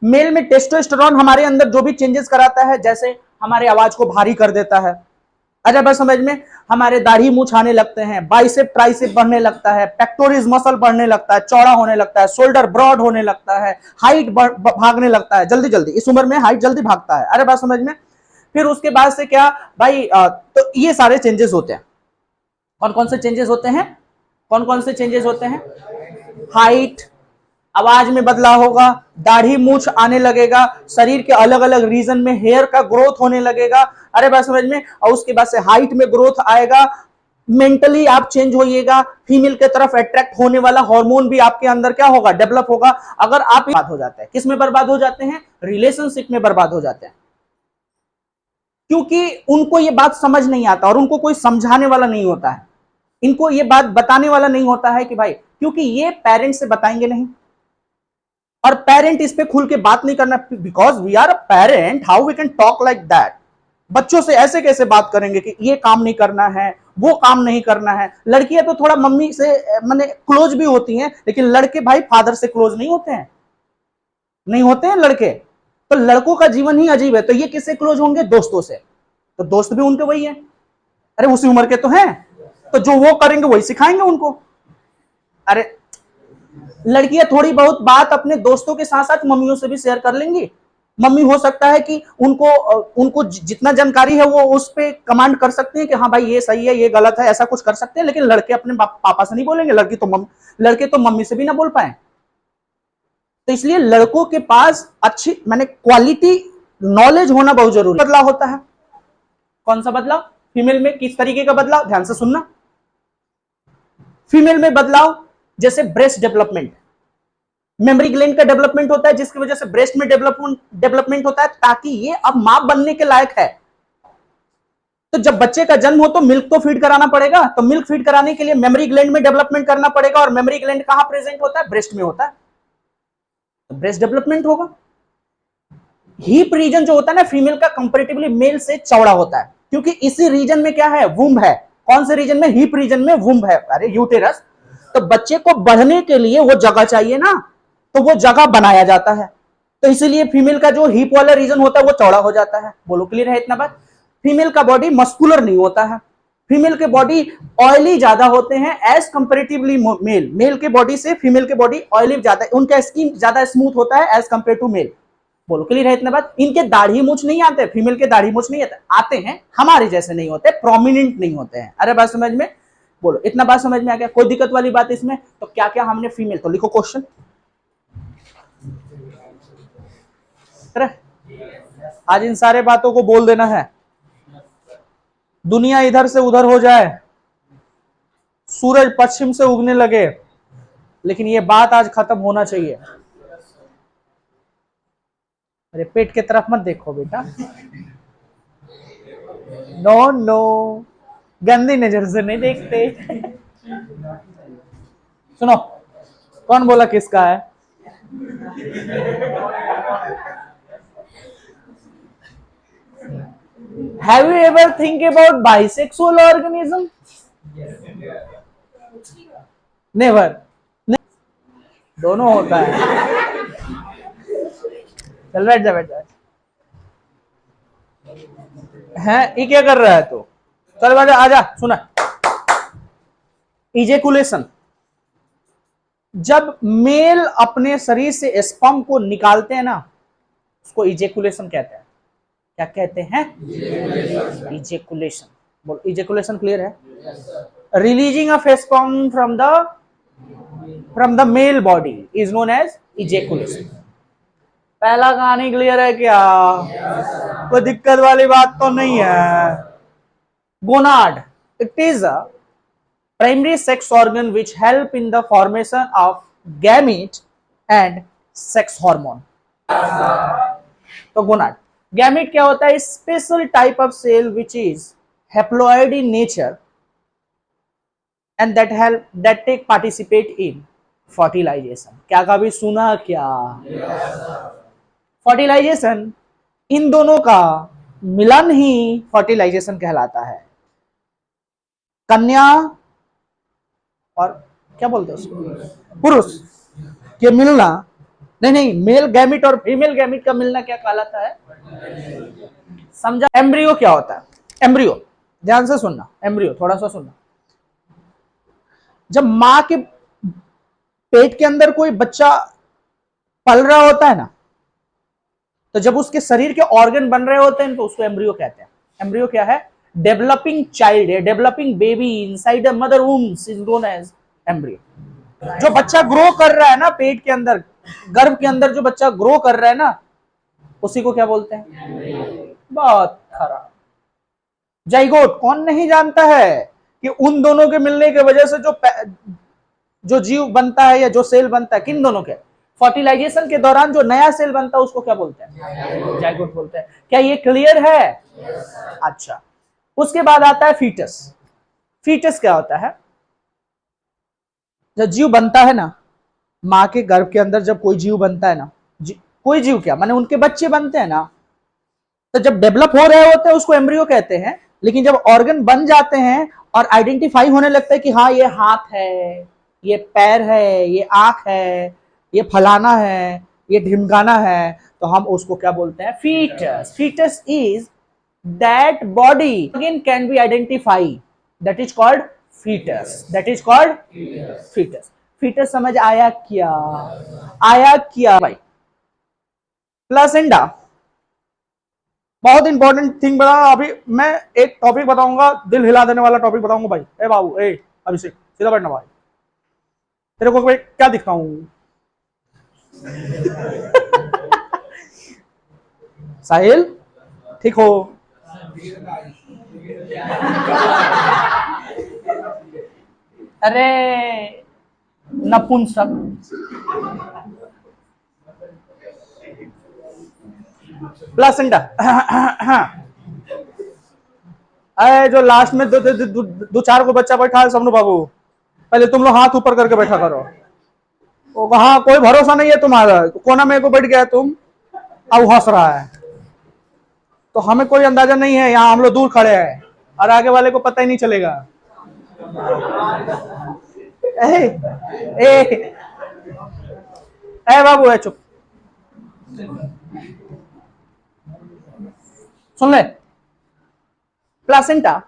मेल में टेस्टोस्टेरोन हमारे अंदर जो भी चेंजेस कराता है, जैसे हमारे आवाज को भारी कर देता है, अच्छा बस समझ में, हमारे दाढ़ी मूछ आने लगते हैं, बाइसेप ट्राइसेप बढ़ने लगता है, पेक्टोरिस मसल बढ़ने लगता है, चौड़ा होने लगता है, शोल्डर ब्रॉड होने लगता है, हाइट भागने लगता है जल्दी जल्दी, इस उम्र में हाइट जल्दी भागता है, अरे बात समझ में। फिर उसके बाद से क्या भाई, तो ये सारे चेंजेस होते हैं। कौन कौन से चेंजेस होते हैं, कौन कौन से चेंजेस होते हैं? हाइट, आवाज में बदलाव होगा, दाढ़ी मूछ आने लगेगा, शरीर के अलग अलग रीजन में हेयर का ग्रोथ होने लगेगा, अरे बात समझ में, और उसके बाद से हाइट में ग्रोथ आएगा, मेंटली आप चेंज होइएगा, फीमेल के तरफ अट्रैक्ट होने वाला हार्मोन भी आपके अंदर क्या होगा, डेवलप होगा। अगर आप बर्बाद हो जाते हैं, किस में बर्बाद हो जाते हैं? रिलेशनशिप में बर्बाद हो जाते हैं, क्योंकि उनको ये बात समझ नहीं आता और उनको कोई समझाने वाला नहीं होता है, इनको ये बात बताने वाला नहीं होता है कि भाई, क्योंकि ये पेरेंट्स से बताएंगे नहीं, और पेरेंट इस पे खुल के बात नहीं करना, because we are a parent, how we can talk like that. बच्चों से ऐसे कैसे बात करेंगे कि ये काम नहीं करना है, वो काम नहीं करना है। लड़कियां तो थोड़ा मम्मी से माने क्लोज भी होती हैं, लेकिन लड़के भाई फादर से क्लोज नहीं होते हैं, नहीं होते हैं लड़के। तो लड़कों का जीवन ही अजीब है, तो ये किससे क्लोज होंगे? दोस्तों से। तो दोस्त भी उनके वही है, अरे उसी उम्र के तो हैं, तो जो वो करेंगे वही सिखाएंगे उनको। अरे लड़कियां थोड़ी बहुत बात अपने दोस्तों के साथ साथ मम्मियों से भी शेयर कर लेंगी। मम्मी हो सकता है कि उनको उनको जितना जानकारी है वो उस पे कमांड कर सकते हैं कि हाँ भाई ये सही है, ये गलत है, ऐसा कुछ कर सकते हैं, लेकिन लड़के अपने पापा से नहीं बोलेंगे, लड़के तो मम्मी से भी ना बोल पाए। तो इसलिए लड़कों के पास अच्छी माने क्वालिटी नॉलेज होना बहुत जरूरी है। बदलाव होता है, कौन सा बदलाव? फीमेल में किस तरीके का बदलाव, ध्यान से सुनना। फीमेल में बदलाव जैसे ब्रेस्ट डेवलपमेंट, मेमोरी ग्लैंड का डेवलपमेंट होता है, जिसकी वजह से ब्रेस्ट में डेवलपमेंट होता है, ताकि ये अब मां बनने के लायक है। तो जब बच्चे का जन्म हो तो मिल्क तो फीड कराना पड़ेगा, तो मिल्क फीड कराने के लिए मेमोरी ग्लैंड में डेवलपमेंट करना पड़ेगा, और मेमोरी ग्लैंड कहां प्रेजेंट होता है? ब्रेस्ट में होता है, तो ब्रेस्ट डेवलपमेंट होगा। हीप रीजन जो होता है ना फीमेल का, कंपैरेटिवली मेल से चौड़ा होता है, क्योंकि इसी रीजन में क्या है? वुम्ब है। कौन से रीजन में? हीप रीजन में वुम्ब है, अरे यूटेरस। तो बच्चे को बढ़ने के लिए वो जगह चाहिए ना, तो वो जगह बनाया जाता है, तो इसीलिए फीमेल का जो हीप वाला रीजन होता है वो चौड़ा हो जाता है। बोलो क्लियर है इतना बात? फीमेल का बॉडी मस्कुलर नहीं होता है, फीमेल के बॉडी ऑयली ज्यादा होते हैं एज कंपेरेटिवली मेल। मेल के बॉडी से फीमेल के बॉडी ऑयली ज्यादा है, उनका स्किन ज्यादा स्मूथ होता है एज कंपेयर टू मेल। बोलो क्लियर है इतना बात? इनके दाढ़ी मूछ नहीं आते, फीमेल के दाढ़ी मूछ नहीं आते हैं, हमारे जैसे नहीं होते, प्रोमिनेंट नहीं होते हैं। अरे बात समझ में? बोलो इतना बात समझ में आ गया? कोई दिक्कत वाली बात इसमें? तो क्या क्या हमने फीमेल, तो लिखो क्वेश्चन। आज इन सारे बातों को बोल देना है, दुनिया इधर से उधर हो जाए, सूरज पश्चिम से उगने लगे, लेकिन ये बात आज खत्म होना चाहिए। अरे पेट की तरफ मत देखो बेटा, नो नो, गंदी नजर से नहीं देखते। सुनो, कौन बोला किसका है? Have you ever think about bisexual organism? Never. दोनों होता है। चल बैठ जा, बैठ जा। है ये क्या कर रहा है तो? चल बैठ, आजा। सुना, इजेकुलेशन, जब मेल अपने शरीर से स्पर्म को निकालते हैं ना, उसको इजेकुलेशन कहते हैं। क्या कहते हैं? इजेकुलेशन। बोलो इजेकुलेशन क्लियर है? Releasing of sperm from the male body is known as ejaculation. पहला कहानी क्लियर है क्या? कोई दिक्कत वाली बात तो नहीं है। Gonad, it is a primary sex organ which help in the formation of gamete and sex hormone. तो गोनाड। गैमेट क्या होता है? Special type of cell which is haploid in nature and that take participate in fertilization. क्या कभी सुना क्या? फर्टिलाइजेशन, इन दोनों का मिलन ही फर्टिलाइजेशन कहलाता है। कन्या और क्या बोलते हैं उसको, पुरुष के मिलना, नहीं, मेल गैमिट और फीमेल गैमिट का मिलना क्या कहलाता है? समझा? एम्ब्रियो क्या होता है? एम्ब्रियो, ध्यान से सुनना, एम्ब्रियो थोड़ा सा सुनना। जब मां के पेट के अंदर कोई बच्चा पल रहा होता है ना, तो जब उसके शरीर के ऑर्गन बन रहे होते हैं तो उसको एम्ब्रियो कहते हैं। एम्ब्रियो क्या है? डेवलपिंग चाइल्ड है, developing baby inside a mother wombs is known as embryo. जो बच्चा ग्रो कर रहा है ना पेट के अंदर, गर्भ के अंदर जो बच्चा ग्रो कर रहा है ना, उसी को क्या बोलते हैं? बहुत खराब। जाइगोट कौन नहीं जानता है कि उन दोनों के मिलने की वजह से जो जीव बनता है या जो सेल बनता है, किन दोनों के फर्टिलाइजेशन के दौरान जो नया सेल बनता है उसको क्या बोलते हैं? जाइगोट बोलते हैं। क्या ये क्लियर है? अच्छा, उसके बाद आता है फीटस। फीटस क्या होता है? जब जीव बनता है ना, मां के गर्भ के अंदर जब कोई जीव बनता है ना, कोई जीव क्या माने उनके बच्चे बनते हैं ना, तो जब डेवलप हो रहे होते हैं उसको एम्ब्रियो कहते हैं। लेकिन जब ऑर्गन बन जाते हैं और आइडेंटिफाई होने लगता है कि हाँ ये हाथ है, ये पैर है, ये आंख है, ये फलाना है, ये ढिमकाना है, तो हम उसको क्या बोलते हैं? Foetus. Foetus is that body again can be identify, that is called foetus, that is called foetus. Foetus समझ आया क्या? आया क्या भाई? प्लासेंटा बहुत इंपॉर्टेंट थिंग बता। अभी मैं एक टॉपिक बताऊंगा, दिल हिला देने वाला टॉपिक बताऊंगा भाई। ए बाबू, ए अभिषेक, सीधा बैठना भाई। तेरे को भाई क्या दिखता हूं? साहिल ठीक हो? अरे नपुंसक। प्लासेंटा। अरे जो लास्ट में दो चार को बच्चा बैठा है सबनू बाबू, पहले तुम लोग हाथ ऊपर करके बैठा करो। वहां कोई भरोसा नहीं है तुम्हारा, कोना में को बैठ गया तुम, अब हंस रहा है, तो हमें कोई अंदाजा नहीं है। यहाँ हम लोग दूर खड़े हैं और आगे वाले को पता ही नहीं चलेगा। ए, ए, ए बाबू है चुप, सुन ले। प्लासेंटा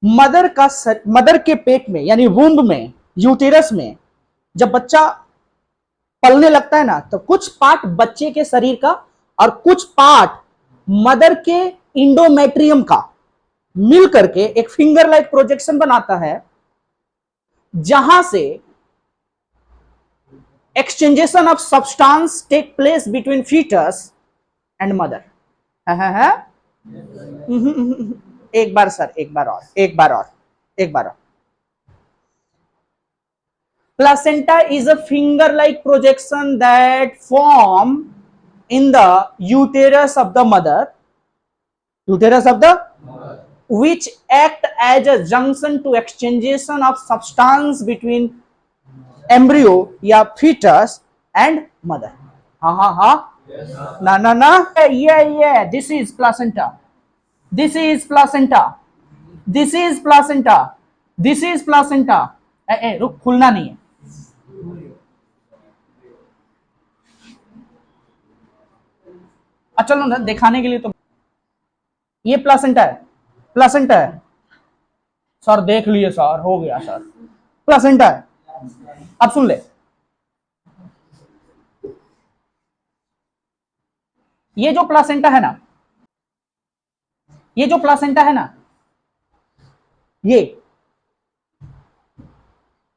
मदर के पेट में यानी वुंब में, यूटेरस में जब बच्चा पलने लगता है ना, तो कुछ पार्ट बच्चे के शरीर का और कुछ पार्ट मदर के इंडोमेट्रियम का मिल करके एक फिंगर लाइक प्रोजेक्शन बनाता है, जहां से exchangation of substance take place between foetus and mother. एक बार सर, एक बार और, एक बार और, एक बार और। Placenta is a finger-like projection that form in the uterus of the mother, which act as a junction to exchangation of substance between embryo या fetus and mother. हाँ, ना, yeah, this is placenta, this is placenta, this is placenta, this is placenta. रुक, खुलना नहीं है। चलो ना दिखाने के लिए, तो ये प्लासेंटा है, प्लासेंटा है सर, देख लिए सर, हो गया सर, प्लासेंटा है। अब सुन ले, ये जो प्लासेंटा है ना, ये जो प्लासेंटा है ना,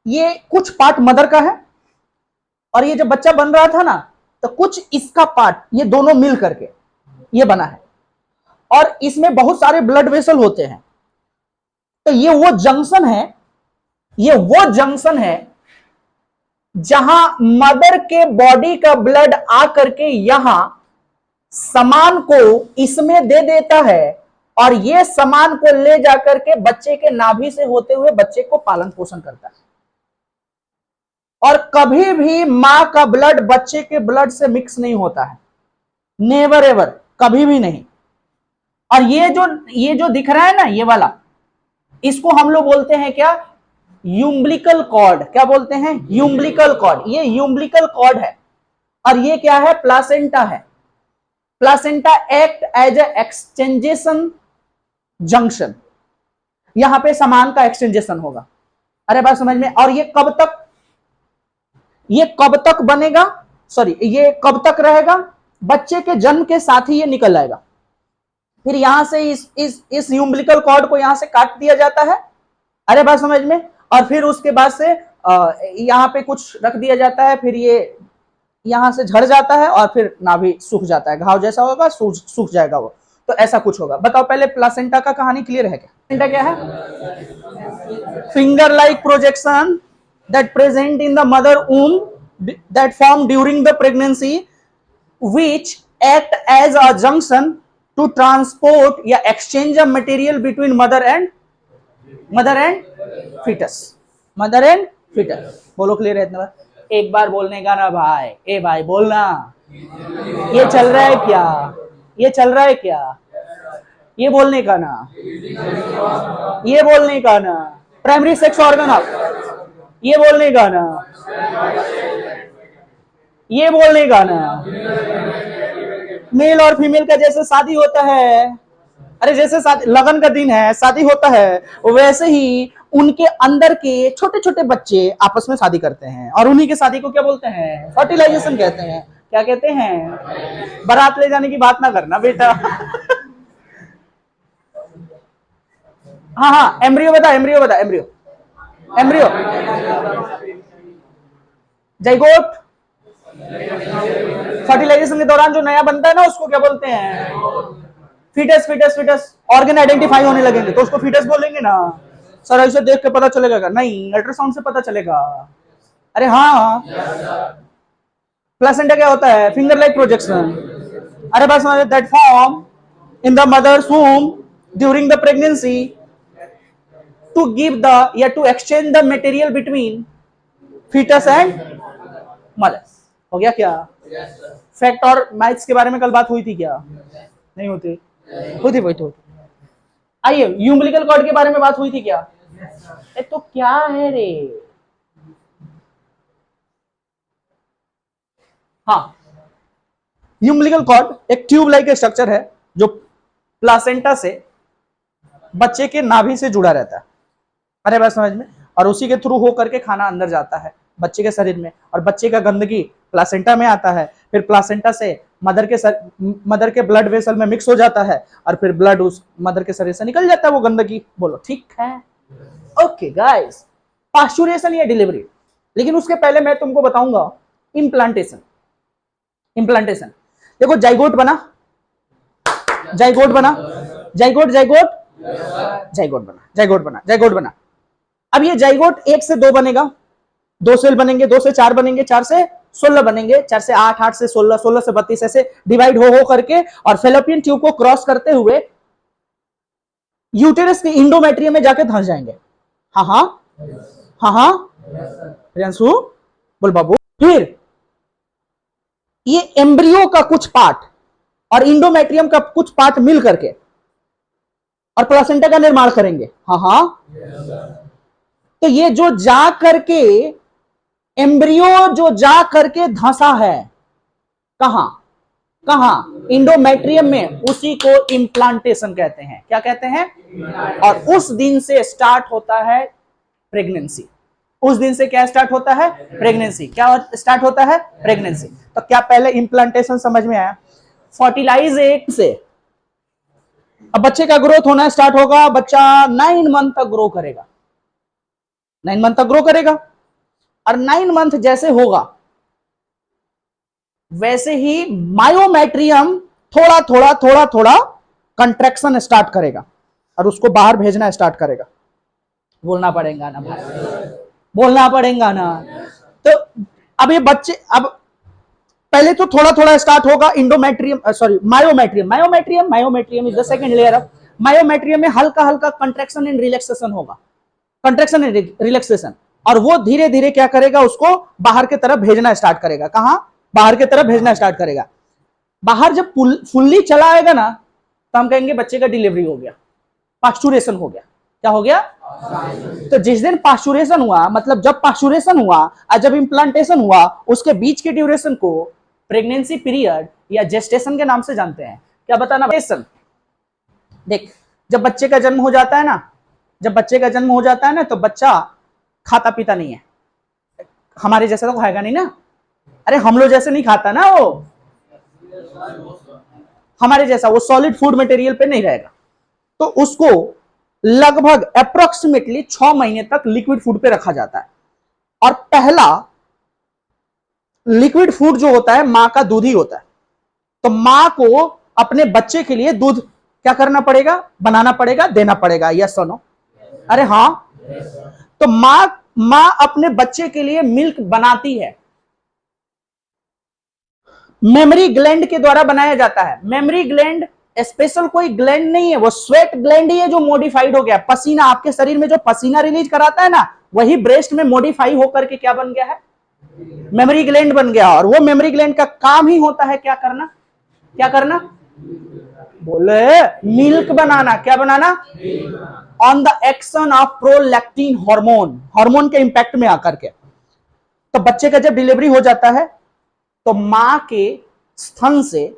ये कुछ पार्ट मदर का है, और ये जब बच्चा बन रहा था ना, तो कुछ इसका पार्ट, ये दोनों मिल करके ये बना है, और इसमें बहुत सारे ब्लड वेसल होते हैं। तो ये वो जंक्शन है, ये वो जंक्शन है जहां मदर के बॉडी का ब्लड आ करके यहां सामान को इसमें दे देता है और ये सामान को ले जाकर के बच्चे के नाभि से होते हुए बच्चे को पालन पोषण करता है। और कभी भी मां का ब्लड बच्चे के ब्लड से मिक्स नहीं होता है, नेवर एवर, कभी भी नहीं। और ये जो दिख रहा है ना, ये वाला, इसको हम लोग बोलते हैं क्या, यूम्बिलिकल कॉर्ड। क्या बोलते हैं, यूम्बिलिकल कॉर्ड। ये यूम्बिलिकल कॉर्ड है और ये क्या है, प्लासेंटा है। Placenta act as a exchangation junction, यहां पे सामान का एक्सचेंजेशन होगा। अरे बात समझ में। और ये कब तक बनेगा, सॉरी, ये कब तक रहेगा, बच्चे के जन्म के साथ ही ये निकल आएगा। फिर यहां से इस यूम्बिलिकल कॉर्ड को यहां से काट दिया जाता है। अरे बात समझ में। और फिर उसके बाद से यहां पे कुछ रख दिया जाता है, फिर ये यहां से झड़ जाता है और फिर नाभि सूख जाता है, घाव जैसा होगा, सूख जाएगा वो। तो ऐसा कुछ होगा। बताओ पहले प्लासेंटा का कहानी क्लियर है क्या? प्लासेंटा क्या है? Finger like projection that present in the mother womb that form during the pregnancy, which act as a junction to transport या exchange of material between mother and fetus। mother and fetus बोलो क्लियर है इतना? एक बार बोलने का ना भाई, ए भाई बोलना। ये चल रहा है क्या, ये चल रहा है क्या, ये बोलने का ना, ये बोलने का ना। प्राइमरी सेक्स ऑर्गन आप, ये बोलने का ना, ये बोलने का ना। मेल और फीमेल का जैसे शादी होता है, अरे जैसे लगन का दिन है, शादी होता है, वैसे ही उनके अंदर के छोटे छोटे बच्चे आपस में शादी करते हैं और उन्हीं के शादी को क्या बोलते हैं, फर्टिलाइजेशन कहते हैं। क्या कहते हैं? बारात ले जाने की बात ना करना बेटा। हाँ हाँ, एम्ब्रियो बता, एम्ब्रियो बता, एम्ब्रियो, एम्ब्रियो, जाइगोट। फर्टिलाइजेशन के दौरान जो नया बनता है ना, उसको क्या बोलते हैं? Foetus. Foetus foetus organ identify होने लगेंगे तो उसको फीटस बोलेंगे ना। सर ऐसे देख के पता चलेगा क्या? नहीं, अल्ट्रासाउंड से पता चलेगा। अरे हाँ। प्लेसेंटा क्या होता है? Finger like projection. अरे बस that form in the mother's womb during the pregnancy to give the या to exchange the material between fetus and mother। हो गया क्या? फैक्ट और मैथ्स के बारे में कल बात हुई थी क्या? नहीं होती? हुई थी, वही तो। आइए, यूम्बिलिकल कॉर्ड के बारे में बात हुई थी क्या? तो क्या है रे? हाँ, यूम्बिलिकल कॉर्ड एक ट्यूब लाइक स्ट्रक्चर है जो प्लासेंटा से बच्चे के नाभि से जुड़ा रहता है। अरे बात समझ में। और उसी के थ्रू होकर के खाना अंदर जाता है बच्चे के शरीर में, और बच्चे का गंदगी प्लासेंटा में आता है, फिर प्लासेंटा से मदर के ब्लड वेसल में मिक्स हो जाता है और फिर ब्लड उस मदर के शरीर से निकल जाता है वो गंदगी। बोलो ठीक है? ओके गाइस, पास्चुरेशन या डिलीवरी। लेकिन उसके पहले मैं तुमको बताऊंगा इम्प्लांटेशन। इम्प्लांटेशन देखो, जाइगोट बना, जाइगोट बना, जाइगोट जाइगोट जाइगोट बना, जाइगोट बना, जाइगोट बना। अब ये जाइगोट 1 से 2 बनेगा, 2 सेल बनेंगे, 2 से 4 बनेंगे, 4 से 16 बनेंगे, 4 से 8, 8 से 16, 16 से 32, ऐसे डिवाइड हो करके और फेलोपियन ट्यूब को क्रॉस करते हुए यूटेरस के इंडोमेट्रियम में जाके धंस जाएंगे। हाँ हाँ हाँ हाँ, रियांशु बोल बाबू। फिर ये एम्ब्रियो का कुछ पार्ट और इंडोमेट्रियम का कुछ पार्ट मिल करके और प्लासेंटा का निर्माण करेंगे। हाँ हाँ। तो ये जो जा करके एम्ब्रियो जो जा करके धंसा है, कहां कहां? इंडोमेट्रियम में, उसी को इम्प्लांटेशन कहते हैं। क्या कहते हैं? और उस दिन से स्टार्ट होता है प्रेगनेंसी। उस दिन से क्या स्टार्ट होता है? प्रेगनेंसी। क्या स्टार्ट होता है? प्रेगनेंसी। तो क्या पहले इम्प्लांटेशन समझ में आया? फर्टिलाइजेशन से अब बच्चे का ग्रोथ होना स्टार्ट होगा। बच्चा 9 मंथ तक ग्रो करेगा, 9 मंथ तक ग्रो करेगा। और 9 मंथ जैसे होगा वैसे ही मायोमेट्रियम थोड़ा थोड़ा थोड़ा थोड़ा कंट्रैक्शन स्टार्ट करेगा और उसको बाहर भेजना स्टार्ट करेगा। बोलना पड़ेगा ना भाई, बोलना पड़ेगा ना। तो अब ये बच्चे, अब पहले तो थोड़ा थोड़ा स्टार्ट होगा endometrium, sorry myometrium, myometrium is the second layer of myometrium में हल्का हल्का कंट्रैक्शन एंड रिलैक्सेशन होगा, कंट्रैक्शन एंड रिलैक्सेशन, और वो धीरे धीरे क्या करेगा, उसको बाहर की तरफ भेजना स्टार्ट करेगा। कहां? बाहर की तरफ भेजना स्टार्ट करेगा। बाहर जब फुल्ली चला आएगा ना, तो हम कहेंगे बच्चे का डिलीवरी हो गया, पास्चुरेशन हो गया। क्या हो गया? तो जिस दिन पास्चुरेशन हुआ, मतलब जब पास्चुरेशन हुआ और जब इम्प्लांटेशन हुआ, उसके बीच के ड्यूरेशन को प्रेगनेंसी पीरियड या जेस्टेशन के नाम से जानते हैं। क्या बताना? देख, जब बच्चे का जन्म हो जाता है ना, जब बच्चे का जन्म हो जाता है ना, तो बच्चा खाता पीता नहीं है, हमारे जैसा तो खाएगा नहीं ना, अरे हम लोग जैसे नहीं खाता ना, वो हमारे जैसा वो सॉलिड फूड मटेरियल पे नहीं रहेगा। तो उसको लगभग अप्रोक्सीमेटली 6 महीने तक लिक्विड फूड पे रखा जाता है, और पहला लिक्विड फूड जो होता है मां का दूध ही होता है। तो मां को अपने बच्चे के लिए दूध क्या करना पड़ेगा? बनाना पड़ेगा, देना पड़ेगा। यस और नो? अरे हां। तो मां अपने बच्चे के लिए मिल्क बनाती है, मेमरी ग्लैंड के द्वारा बनाया जाता है। मेमरी ग्लैंड स्पेशल कोई ग्लैंड नहीं है, वो स्वेट ग्लैंड ही है जो मॉडिफाइड हो गया। पसीना, आपके शरीर में जो पसीना रिलीज कराता है ना, वही ब्रेस्ट में मॉडिफाई होकर के क्या बन गया है? मेमरी ग्लैंड बन गया। और वो मेमरी ग्लैंड का काम ही होता है क्या करना? क्या करना? बोले मिल्क बनाना। क्या बनाना? On the action of prolactin hormone, hormone के इंपैक्ट में आकर के। तो बच्चे का जब डिलीवरी हो जाता है, तो मां के स्तन से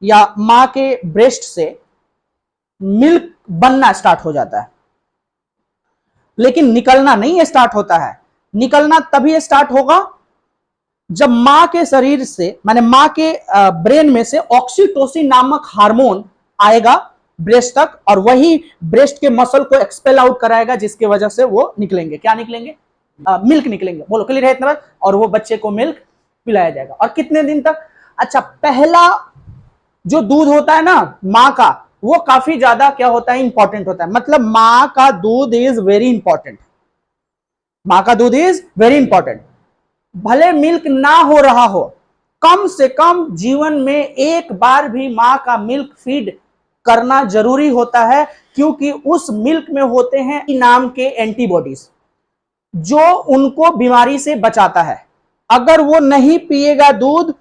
या मां के ब्रेस्ट से मिल्क बनना स्टार्ट हो जाता है, लेकिन निकलना नहीं स्टार्ट होता है। निकलना तभी स्टार्ट होगा जब मां के शरीर से, माने मां के ब्रेन में से ऑक्सीटोसिन नामक हार्मोन आएगा ब्रेस्ट तक, और वही ब्रेस्ट के मसल को एक्सपेल आउट कराएगा, जिसकी वजह से वो निकलेंगे। क्या निकलेंगे? मिल्क निकलेंगे। बोलो क्लियर है इतना बात? और वो बच्चे को मिल्क पिलाया जाएगा। और कितने दिन तक? अच्छा, पहला जो दूध होता है ना मां का, वो काफी ज्यादा क्या होता है? इंपॉर्टेंट होता है। मतलब मां का दूध इज वेरी इंपॉर्टेंट, मां का दूध इज वेरी इंपॉर्टेंट। भले मिल्क ना हो रहा हो, कम से कम जीवन में एक बार भी मां का मिल्क फीड करना जरूरी होता है, क्योंकि उस मिल्क में होते हैं नाम के एंटीबॉडीज जो उनको बीमारी से बचाता है। अगर वो नहीं पिएगा दूध,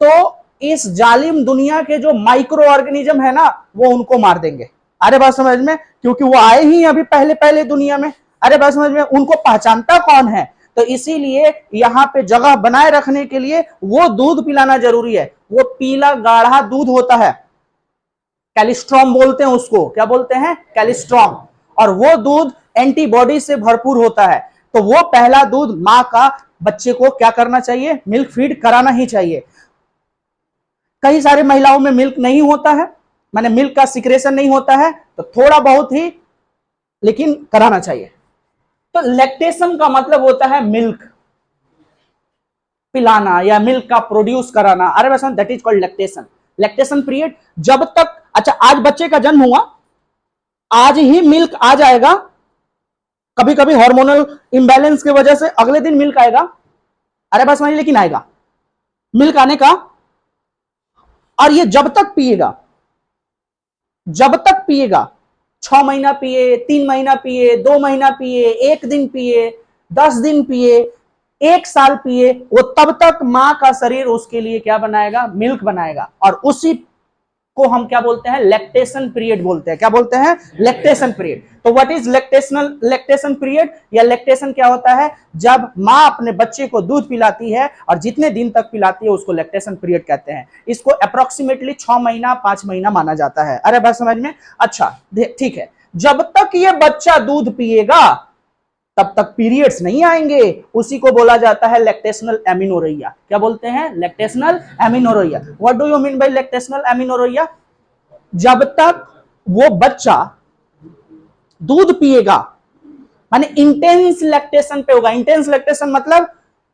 तो इस जालिम दुनिया के जो माइक्रो ऑर्गेनिज्म है ना, वो उनको मार देंगे। अरे बात समझ में? क्योंकि वो आए ही अभी पहले पहले दुनिया में। अरे बात समझ में? उनको पहचानता कौन है? तो इसीलिए यहां पे जगह बनाए रखने के लिए वो दूध पिलाना जरूरी है। वो पीला गाढ़ा दूध होता है, कैलिस्ट्रॉम बोलते हैं उसको। क्या बोलते हैं? कैलिस्ट्रॉम। और वो दूध एंटीबॉडी से भरपूर होता है। तो वो पहला दूध मां का बच्चे को क्या करना चाहिए? मिल्क फीड कराना ही चाहिए। कई सारे महिलाओं में मिल्क नहीं होता है, माने मिल्क का सिक्रेशन नहीं होता है, तो थोड़ा बहुत ही लेकिन कराना चाहिए। तो लैक्टेशन का मतलब होता है मिल्क पिलाना या मिल्क का प्रोड्यूस कराना। अरे वैसा that is called lactation. Lactation period जब तक, अच्छा आज बच्चे का जन्म हुआ, आज ही मिल्क आ जाएगा। कभी कभी हार्मोनल इंबैलेंस की वजह से अगले दिन मिल्क आएगा। अरे बस वही, लेकिन आएगा मिल्क आने का। और ये जब तक पिएगा, जब तक पिएगा, 6 महीना पिए, 3 महीना पिए, 2 महीना पिए, 1 दिन पिए, 10 दिन पिए, 1 साल पिए, वो तब तक मां का शरीर उसके लिए क्या बनाएगा? मिल्क बनाएगा। और उसी को हम क्या बोलते हैं? लैक्टेशन पीरियड बोलते हैं। क्या बोलते हैं? Lactation period. तो व्हाट इज लैक्टेशन पीरियड या लैक्टेशन क्या होता है? जब मां अपने बच्चे को दूध पिलाती है और जितने दिन तक पिलाती है उसको लैक्टेशन पीरियड कहते हैं। इसको अप्रोक्सीमेटली 6 महीना 5 महीना माना जाता है। अरे बात समझ में? अच्छा ठीक है। जब तक ये बच्चा दूध पिएगा तब तक पीरियड्स नहीं आएंगे। उसी को बोला जाता है लैक्टेशनल एमिनोरेया। क्या बोलते हैं? Lactational amenorrhoea. What do you mean by lactational amenorrhoea? जब तक वो बच्चा दूध पिएगा, माने इंटेंस लैक्टेशन पे होगा। इंटेंस लैक्टेशन मतलब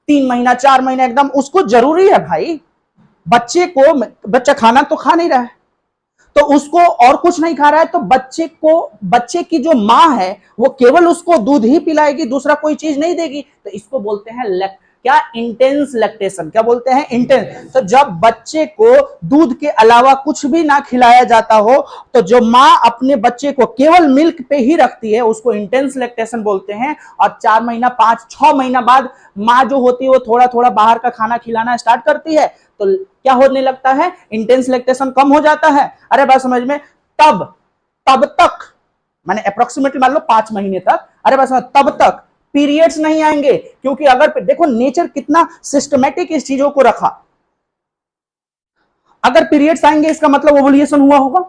3 महीना 4 महीना एकदम उसको जरूरी है भाई। बच्चे को, बच्चा खाना तो खा नहीं रहा है, तो उसको और कुछ नहीं खा रहा है, तो बच्चे को, बच्चे की जो मां है वो केवल उसको दूध ही पिलाएगी, दूसरा कोई चीज नहीं देगी। तो इसको बोलते हैं क्या? Intense lactation. क्या बोलते हैं? इंटेंस। तो जब बच्चे को दूध के अलावा कुछ भी ना खिलाया जाता हो, तो जो माँ अपने बच्चे को केवल मिल्क पे ही रखती है, उसको इंटेंस लैक्टेशन बोलते हैं। और 4 महीना 5-6 महीना बाद माँ जो होती है वो थोड़ा थोड़ा बाहर का खाना खिलाना स्टार्ट करती है, तो क्या होने लगता है? इंटेंस लैक्टेशन कम हो जाता है। अरे बात समझ में? तब तक माने अप्रोक्सीमेटली मान लो 5 महीने तक, अरे बस तब तक पीरियड्स नहीं आएंगे। क्योंकि अगर देखो नेचर कितना सिस्टमेटिक इस चीजों को रखा, अगर पीरियड्स आएंगे इसका मतलब ओवुलेशन हुआ होगा।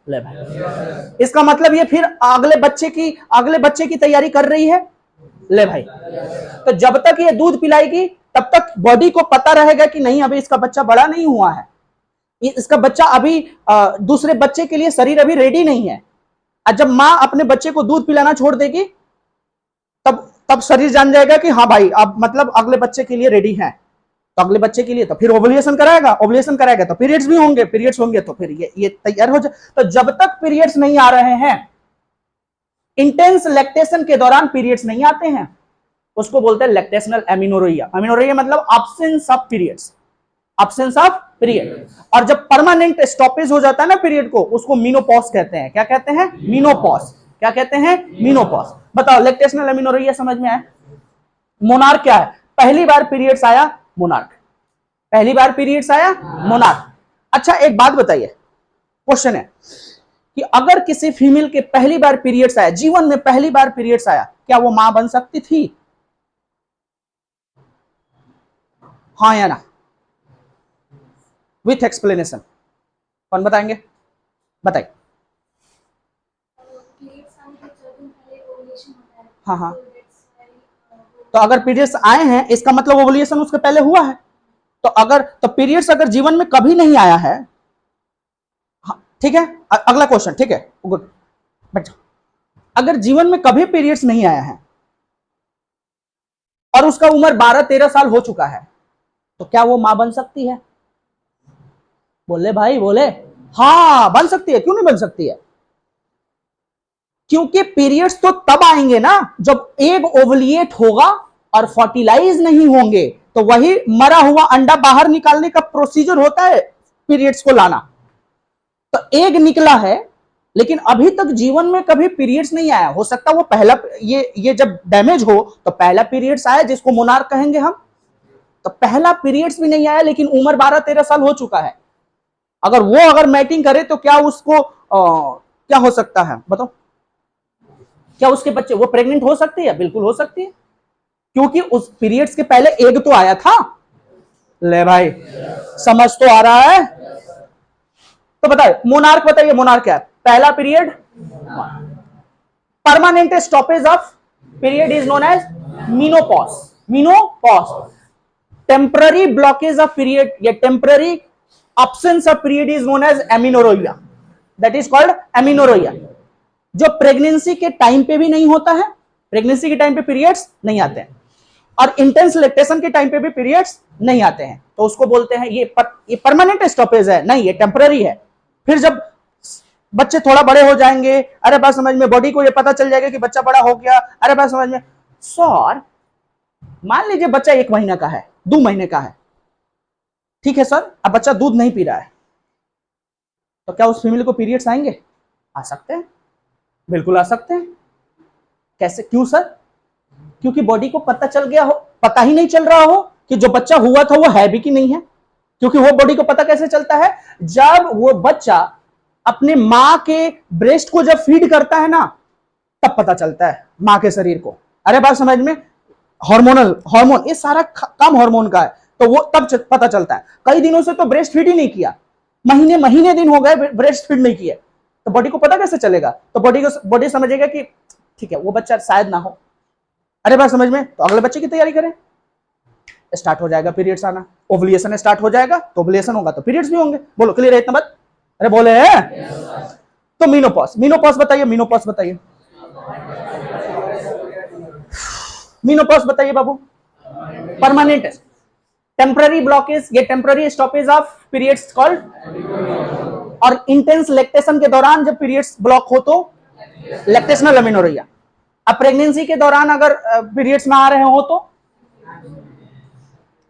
ले भाई, इसका मतलब ये फिर अगले बच्चे की तैयारी कर रही है। ले भाई, तो जब तक ये दूध पिलाएगी तब तक बॉडी को पता रहेगा कि नहीं अभी इसका बच्चा बड़ा नहीं हुआ है, इसका बच्चा अभी दूसरे बच्चे के लिए शरीर अभी रेडी नहीं है। जब माँ अपने बच्चे को दूध पिलाना छोड़ देगी तब शरीर जान जाएगा कि हाँ भाई अब मतलब अगले बच्चे के लिए रेडी है। तो अगले बच्चे के लिए तो फिर ओवुलेशन कराएगा तो पीरियड्स भी होंगे, पीरियड्स होंगे तो फिर ये तैयार हो जाए। तो जब तक पीरियड्स नहीं आ रहे हैं, इंटेंस लैक्टेशन के दौरान पीरियड्स नहीं आते हैं, उसको बोलते हैं लैक्टेशनल एमिनोरिया। एमिनोरिया मतलब absence of periods, absence of period. और जब परमानेंट स्टॉपेज हो जाता है ना पीरियड को, उसको मीनोपॉज कहते हैं। क्या कहते हैं? मीनोपॉज। क्या कहते हैं? मीनोपॉज। बताओ लैक्टेशनल एमिनोरिया समझ में आया? मोनार्क क्या है? पहली बार पीरियड्स आया, मोनार्क। पहली बार पीरियड्स आया, मोनार्क। अच्छा एक बात बताइए, क्वेश्चन है कि अगर किसी फीमेल के पहली बार पीरियड्स आया, जीवन में पहली बार पीरियड्स आया, क्या वो मां बन सकती थी? हाँ या ना? With explanation. कौन बताएंगे? बताइए। हाँ, तो अगर पीरियड्स आए हैं इसका मतलब ओवुलेशन उसके पहले हुआ है। तो पीरियड्स अगर जीवन में कभी नहीं आया है, हाँ, ठीक है, अगला क्वेश्चन, ठीक है, गुड। बट अगर जीवन में कभी पीरियड्स नहीं आया है और उसका उम्र 12-13 साल हो चुका है, तो क्या वो मां बन सकती है? बोले भाई, बोले। हाँ बन सकती है। क्यों नहीं बन सकती है? क्योंकि पीरियड्स तो तब आएंगे ना जब एग ओवुलेट होगा और फर्टिलाइज नहीं होंगे, तो वही मरा हुआ अंडा बाहर निकालने का प्रोसीजर होता है पीरियड्स को लाना। तो एग निकला है लेकिन अभी तक जीवन में कभी पीरियड्स नहीं आया। हो सकता है वो पहला ये जब डैमेज हो तो पहला पीरियड्स आया, जिसको मोनार्क कहेंगे हम। तो पहला पीरियड्स भी नहीं आया लेकिन उम्र 12-13 साल हो चुका है। अगर मैटिंग करे तो क्या उसको क्या हो सकता है बताओ? क्या उसके बच्चे, वो प्रेग्नेंट हो सकती है? बिल्कुल हो सकती है, क्योंकि उस पीरियड्स के पहले एग तो आया था। ले भाई, समझ तो आ रहा है? तो बताइए मोनार्क, बताइए मोनार्क क्या है? पहला period, permanent stoppage of period is known as menopause. Menopause. Temporary blockage of period या temporary absence of period is known as amenorrhoea. That is called amenorrhoea, जो प्रेगनेंसी के टाइम पे भी नहीं होता है। प्रेगनेंसी के टाइम पे पीरियड्स नहीं आते हैं और इंटेंस लैक्टेशन के टाइम पे भी पीरियड्स नहीं आते हैं, तो उसको बोलते हैं ये परमानेंट स्टॉपेज है, नहीं ये टेम्पररी है। फिर जब बच्चे थोड़ा बड़े हो जाएंगे, अरे बात समझ में, बॉडी को ये पता चल जाएगा कि बच्चा बड़ा हो गया, अरे बात समझ में। सर मान लीजिए बच्चा 1 महीने का है, 2 महीने का है, ठीक है सर, अब बच्चा दूध नहीं पी रहा है, तो क्या उस फीमेल को पीरियड्स आएंगे? आ सकते हैं, बिल्कुल आ सकते हैं। कैसे? क्यों सर? क्योंकि बॉडी को पता चल गया हो, पता ही नहीं चल रहा हो कि जो बच्चा हुआ था वो है भी कि नहीं है। क्योंकि वो बॉडी को पता कैसे चलता है? जब वो बच्चा अपने मां के ब्रेस्ट को जब फीड करता है ना, तब पता चलता है मां के शरीर को। अरे बात समझ में? हार्मोन ये सारा काम हार्मोन का है, तो वो तब पता चलता है। कई दिनों से तो ब्रेस्ट फीड ही नहीं किया, महीने दिन हो गए ब्रेस्ट फीड नहीं किया, तो बॉडी को पता कैसे चलेगा? तो बॉडी समझेगा कि ठीक है वो बच्चा शायद ना हो। अरे बात समझ में? तो अगले बच्चे की तैयारी करें, स्टार्ट हो जाएगा पीरियड्स आना, ओवुलेशन स्टार्ट हो जाएगा, तो ओवुलेशन होगा तो पीरियड्स भी होंगे। बोलो क्लियर है इतना बात? अरे बोले हैं? तो मीनोपॉज बताइए, मीनोपॉज बताइए, मीनोपॉज बताइए बाबू। परमानेंट टेम्पररी ब्लॉकेज या temporary stoppage of periods called, और इंटेंस लैक्टेशन के दौरान जब पीरियड्स ब्लॉक हो तो लैक्टेशनल एमिनोरिया। अब प्रेगनेंसी के दौरान अगर पीरियड्स ना आ रहे हो तो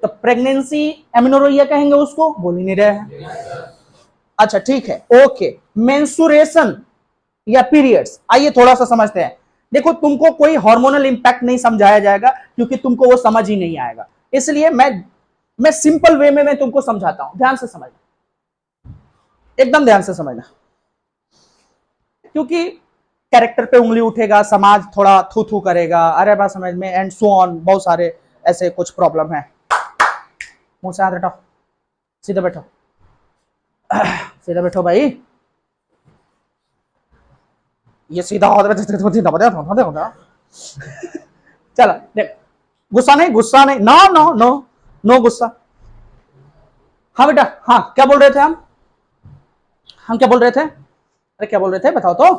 तो प्रेगनेंसी एमिनोरिया कहेंगे उसको, बोल ही नहीं रहे हैं। अच्छा ठीक है, ओके। मेंस्ट्रुएशन या पीरियड्स, आइए थोड़ा सा समझते हैं। देखो तुमको कोई हार्मोनल इंपैक्ट नहीं समझाया जाएगा क्योंकि तुमको वो समझ ही नहीं आएगा, इसलिए मैं सिंपल वे में मैं तुमको समझाता हूं, ध्यान से समझना, एकदम ध्यान से समझना, क्योंकि कैरेक्टर पे उंगली उठेगा, समाज थोड़ा थू थू करेगा, अरे बात समझ में, एंड सो ऑन, बहुत सारे ऐसे कुछ प्रॉब्लम है। मुंह से हाथ हटाओ, सीधे बैठो, सीधा बैठो भाई, ये सीधा हो चलो देख, गुस्सा नहीं, गुस्सा नहीं, नो नो नो नो गुस्सा। हाँ बेटा, हाँ क्या बोल रहे थे हम क्या बोल रहे थे, अरे क्या बोल रहे थे बताओ तो।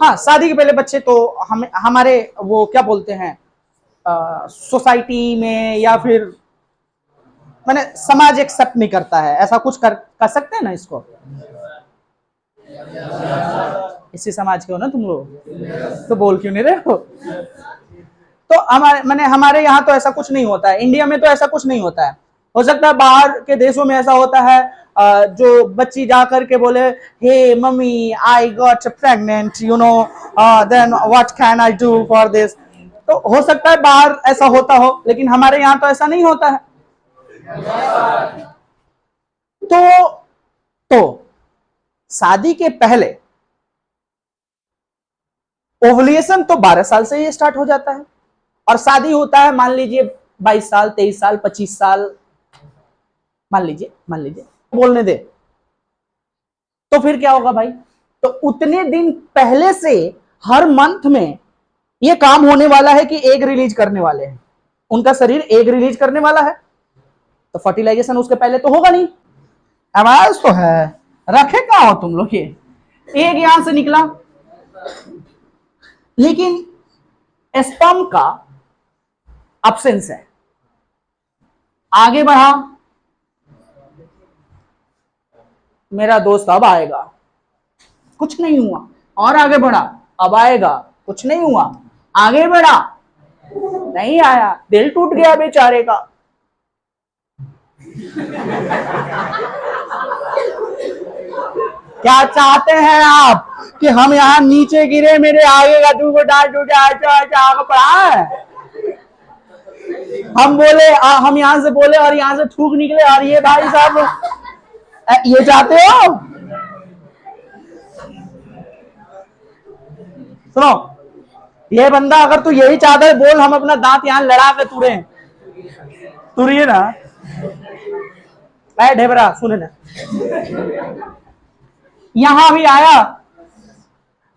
हाँ, शादी के पहले बच्चे तो हम हमारे वो क्या बोलते हैं, सोसाइटी में या फिर मैंने समाज एक्सेप्ट नहीं करता है, ऐसा कुछ कर सकते हैं ना इसको, इसी समाज के हो ना तुम लोग, तो बोल क्यों नहीं रहे हो। तो हमारे यहाँ तो ऐसा कुछ नहीं होता है, इंडिया में तो ऐसा कुछ नहीं होता है। हो सकता है बाहर के देशों में ऐसा होता है, जो बच्ची जा करके बोले, hey mummy I got pregnant, you know, then what can I do for this, तो हो सकता है बाहर ऐसा होता हो, लेकिन हमारे यहाँ तो ऐसा नहीं होता है। तो शादी के पहले ओवुलेशन तो 12 साल से ही स्टार्ट हो जाता है, और शादी होता है मान लीजिए 22 साल, 23 साल, 25 साल, मान लीजिए बोलने दे, तो फिर क्या होगा भाई, तो उतने दिन पहले से हर मंथ में ये काम होने वाला है कि एग रिलीज करने वाले हैं, उनका शरीर एग रिलीज करने वाला है, तो फर्टिलाइजेशन उसके पहले तो होगा नहीं। आवाज तो है, रखे कहां हो तुम लोग, ये एग यहां से निकला, लेकिन स्पर्म का अब्सेंस है, आगे बढ़ा, मेरा दोस्त अब आएगा, कुछ नहीं हुआ, और आगे बढ़ा, अब आएगा, कुछ नहीं हुआ, आगे बढ़ा, नहीं आया, दिल टूट गया बेचारे का। क्या चाहते हैं आप कि हम यहां नीचे गिरे, मेरे आगे का दूगो डाल टूटे, आगे पड़ा है, हम बोले, हम यहां से बोले और यहां से थूक निकले, और ये भाई साहब ये चाहते हो। सुनो, ये बंदा अगर तू यही चाहता है, बोल हम अपना दांत यहां लड़ा के तुरिए ना, ऐ ढेबरा सुने ना, यहां भी आया,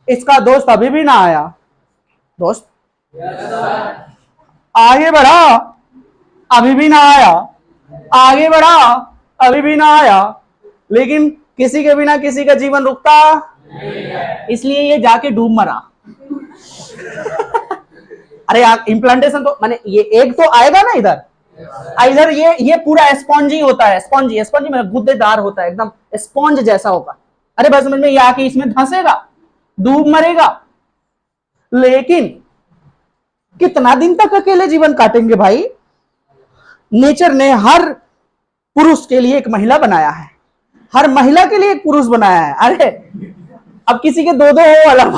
इसका दोस्त अभी भी ना आया, दोस्त आगे बढ़ा, अभी भी ना आया, आगे बढ़ा, अभी भी ना आया, लेकिन किसी के बिना किसी का जीवन रुकता, इसलिए ये जाके डूब मरा। अरे यार, इम्प्लांटेशन तो माने ये एक तो आएगा ना इधर ये पूरा स्पॉन्जी होता है, स्पॉन्जी में गुद्देदार होता है, एकदम स्पॉन्ज जैसा होगा। अरे बस समझ में, ये आके इसमें धंसेगा, डूब मरेगा, लेकिन कितना दिन तक अकेले जीवन काटेंगे भाई। नेचर ने हर पुरुष के लिए एक महिला बनाया है, हर महिला के लिए एक पुरुष बनाया है। अरे अब किसी के दो हो अलग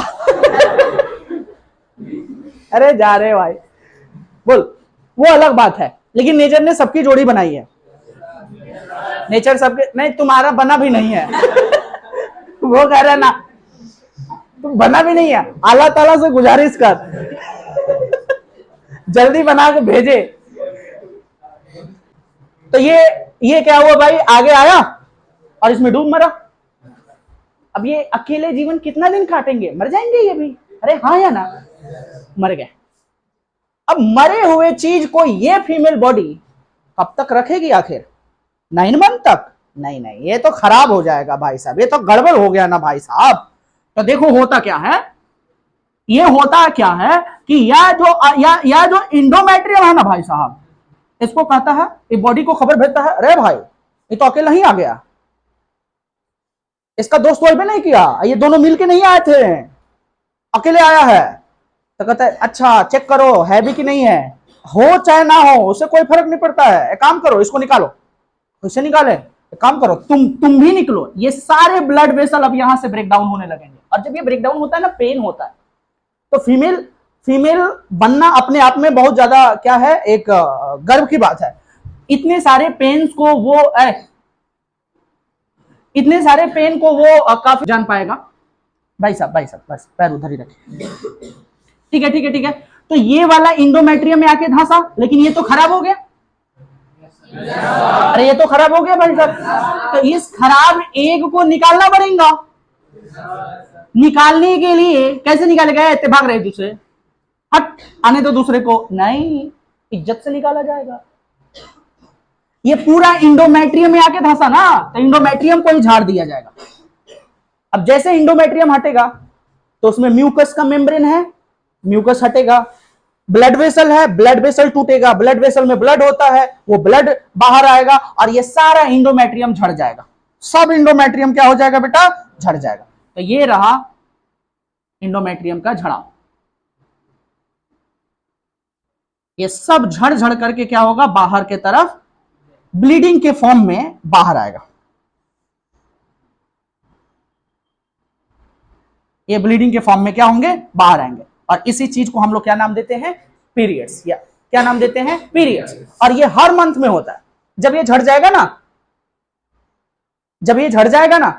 अरे जा रहे भाई, बोल, वो अलग बात है, लेकिन नेचर ने सबकी जोड़ी बनाई है। नेचर सबके नहीं, तुम्हारा बना भी नहीं है वो कह रहा ना, तुम बना भी नहीं है, अल्लाह ताला से गुजारिश कर जल्दी बना के भेजे। तो ये क्या हुआ भाई, आगे आया और इसमें डूब मरा। अब ये अकेले जीवन कितना दिन काटेंगे, मर जाएंगे ये भी। अरे हाँ या ना, मर गए। अब मरे हुए चीज को ये फीमेल बॉडी कब तक रखेगी आखिर, 9 मंथ तक? नहीं, ये तो खराब हो जाएगा भाई साहब, ये तो गड़बड़ हो गया ना भाई साहब। तो देखो होता क्या है, ये होता क्या है कि यह जो इंडोमेट्रियम है ना भाई साहब, इसको कहता है, ये बॉडी को खबर भेजता है, अरे भाई ये तो अकेला ही आ गया, इसका दोस्त वही पे नहीं किया, ये दोनों मिलके नहीं आए थे, अकेले आया है। तो कहता है अच्छा चेक करो है भी कि नहीं है, हो चाहे ना हो उससे कोई फर्क नहीं पड़ता है। एक काम करो, इसको निकालो, इसे निकाले, एक काम करो, तुम भी निकलो। ये सारे ब्लड वेसल अब यहां से ब्रेक डाउन होने लगेंगे, और जब ये ब्रेक डाउन होता है ना, पेन होता है। तो फीमेल फीमेल बनना अपने आप में बहुत ज्यादा क्या है, एक गर्व की बात है। इतने सारे पेन्स को वो इतने सारे पेन को वो काफी जान पाएगा। भाई साहब बस पैर उधर ही रखे। ठीक है ठीक है ठीक है। तो ये वाला इंडोमेट्रियम में आके धंसा, लेकिन ये तो खराब हो गया। अरे ये तो खराब हो गया भाई साहब। तो इस खराब एग को निकालना पड़ेगा। निकालने के लिए कैसे निकालेगा? इतने भाग रहे दूसरे, हट आने दो दूसरे को, नहीं, इज्जत से निकाला जाएगा। ये पूरा इंडोमेट्रियम में आके धंसा ना, तो इंडोमेट्रियम को ही झाड़ दिया जाएगा। अब जैसे इंडोमेट्रियम हटेगा तो उसमें म्यूकस का मेम्ब्रेन है, म्यूकस हटेगा। ब्लड वेसल है, ब्लड वेसल टूटेगा, ब्लड वेसल में ब्लड होता है, वो ब्लड बाहर आएगा और ये सारा इंडोमेट्रियम झड़ जाएगा। सब इंडोमेट्रियम क्या हो जाएगा बेटा? झड़ जाएगा। तो ये रहा इंडोमेट्रियम का झड़ाव। ये सब झड़ झड़ करके क्या होगा? बाहर के तरफ ब्लीडिंग के फॉर्म में बाहर आएगा। ये ब्लीडिंग के फॉर्म में क्या होंगे? बाहर आएंगे। और इसी चीज को हम लोग क्या नाम देते हैं? पीरियड्स। या क्या नाम देते हैं? पीरियड्स। और ये हर मंथ में होता है। जब ये झड़ जाएगा ना, जब ये झड़ जाएगा ना,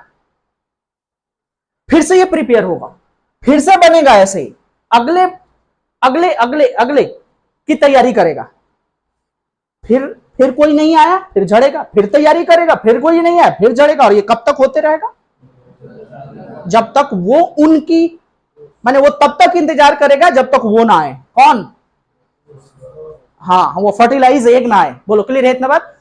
फिर से ये प्रिपेयर होगा, फिर से बनेगा ऐसे ही, अगले अगले अगले अगले की तैयारी करेगा। फिर कोई नहीं आया, फिर झड़ेगा, फिर तैयारी करेगा, फिर कोई नहीं आया, फिर झड़ेगा। और ये कब तक होते रहेगा? जब तक वो उनकी, माने वो तब तक इंतजार करेगा जब तक वो ना आए। कौन? हाँ, वो फर्टिलाइज एग ना आए। बोलो, क्लियर है इतना बात?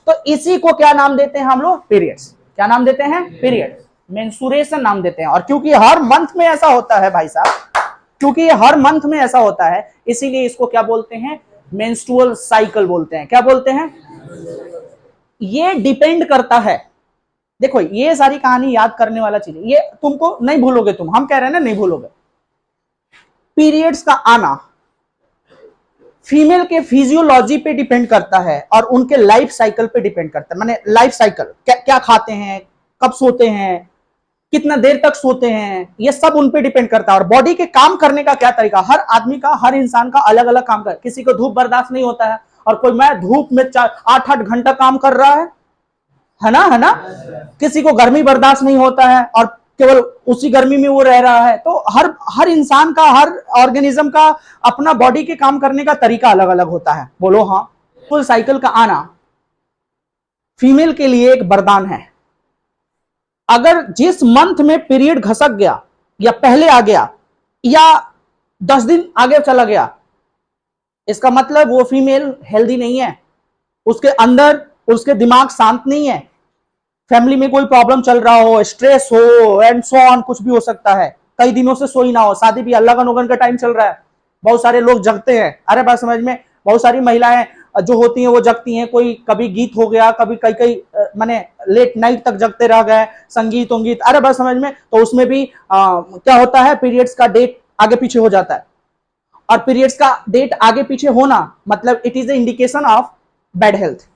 तो इसी को क्या नाम देते हैं हम लोग? पीरियड्स। क्या नाम देते हैं? पीरियड, मेंस्ट्रुएशन नाम देते हैं। और क्योंकि हर मंथ में ऐसा होता है भाई साहब, क्योंकि हर मंथ में ऐसा होता है, इसीलिए इसको क्या बोलते हैं? मेंस्ट्रुअल साइकिल बोलते हैं। क्या बोलते हैं? ये डिपेंड करता है, देखो ये सारी कहानी याद करने वाला चीज है, ये तुमको नहीं भूलोगे तुम, हम कह रहे हैं ना नहीं भूलोगे। पीरियड्स का आना फीमेल के फिजियोलॉजी पे डिपेंड करता है और उनके लाइफ साइकिल पे डिपेंड करता है। माने लाइफ साइकिल, क्या खाते हैं, कब सोते हैं, कितना देर तक सोते हैं, ये सब उन पे डिपेंड करता है। और बॉडी के काम करने का क्या तरीका, हर आदमी का, हर इंसान का अलग अलग काम कर। किसी को धूप बर्दाश्त नहीं होता है, और कोई मैं धूप में 8-8 घंटा काम कर रहा है ना। किसी को गर्मी बर्दाश्त नहीं होता है और केवल उसी गर्मी में वो रह रहा है। तो हर इंसान का, हर ऑर्गेनिज्म का अपना बॉडी के काम करने का तरीका अलग अलग होता है। बोलो हाँ। फुल साइकिल का आना फीमेल के लिए एक वरदान है। अगर जिस मंथ में पीरियड घसक गया, या पहले आ गया, या 10 दिन आगे चला गया, इसका मतलब वो फीमेल हेल्दी नहीं है, उसके अंदर उसके दिमाग शांत नहीं है, फैमिली में कोई प्रॉब्लम चल रहा हो, स्ट्रेस हो, एंड सो ऑन, कुछ भी हो सकता है। कई दिनों से सोई ना हो, शादी भी लगन उगन का टाइम चल रहा है, बहुत सारे लोग जगते हैं। अरे बात समझ में? बहुत सारी महिलाएं जो होती हैं वो जगती हैं, कोई कभी गीत हो गया, कभी कई माने लेट नाइट तक जगते रह गए, संगीत उंगीत, अरे बात समझ में? तो उसमें भी क्या होता है, पीरियड्स का डेट आगे पीछे हो जाता है। और पीरियड्स का डेट आगे पीछे होना मतलब it is a indication of bad health.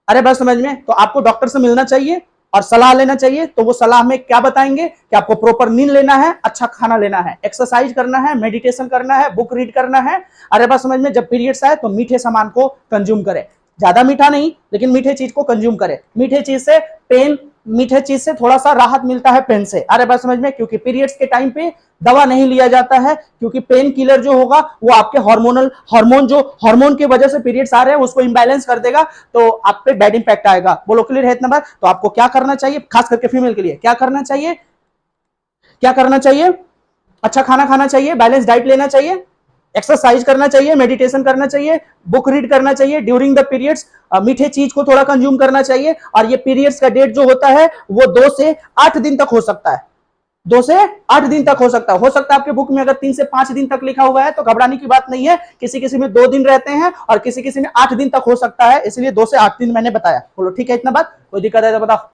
अरे बात समझ में? तो आपको डॉक्टर से मिलना चाहिए और सलाह लेना चाहिए। तो वो सलाह में क्या बताएंगे कि आपको प्रॉपर नींद लेना है, अच्छा खाना लेना है, एक्सरसाइज करना है, मेडिटेशन करना है, बुक रीड करना है। अरे बात समझ में? जब पीरियड्स आए तो मीठे सामान को कंज्यूम करे, ज्यादा मीठा नहीं लेकिन मीठे चीज को कंज्यूम करे। मीठे चीज से पेन, मीठे चीज से थोड़ा सा राहत मिलता है पेन से। अरे बात समझ में? क्योंकि पीरियड्स के टाइम पे दवा नहीं लिया जाता है, क्योंकि पेन किलर जो होगा वो आपके हार्मोन की वजह से पीरियड्स आ रहे हैं उसको इंबैलेंस कर देगा, तो आप पे बैड इंपैक्ट आएगा। बोलो क्लियर है इतना बात? तो आपको क्या करना चाहिए, खास करके फीमेल के लिए क्या करना चाहिए? क्या करना चाहिए? अच्छा खाना खाना चाहिए, बैलेंस डाइट लेना चाहिए, एक्सरसाइज करना चाहिए, मेडिटेशन करना चाहिए, बुक रीड करना चाहिए ड्यूरिंग द पीरियड्स, मीठे चीज को थोड़ा कंज्यूम करना चाहिए। और ये पीरियड्स का डेट जो होता है वो 2 से 8 दिन तक हो सकता है। 2 से 8 दिन तक हो सकता है आपके बुक में अगर 3 से 5 दिन तक लिखा हुआ है तो घबराने की बात नहीं है। किसी किसी में 2 दिन रहते हैं और किसी किसी में 8 दिन तक हो सकता है, इसलिए 2 से 8 दिन मैंने बताया। बोलो ठीक है इतना बात? कोई दिक्कत है तो बताओ।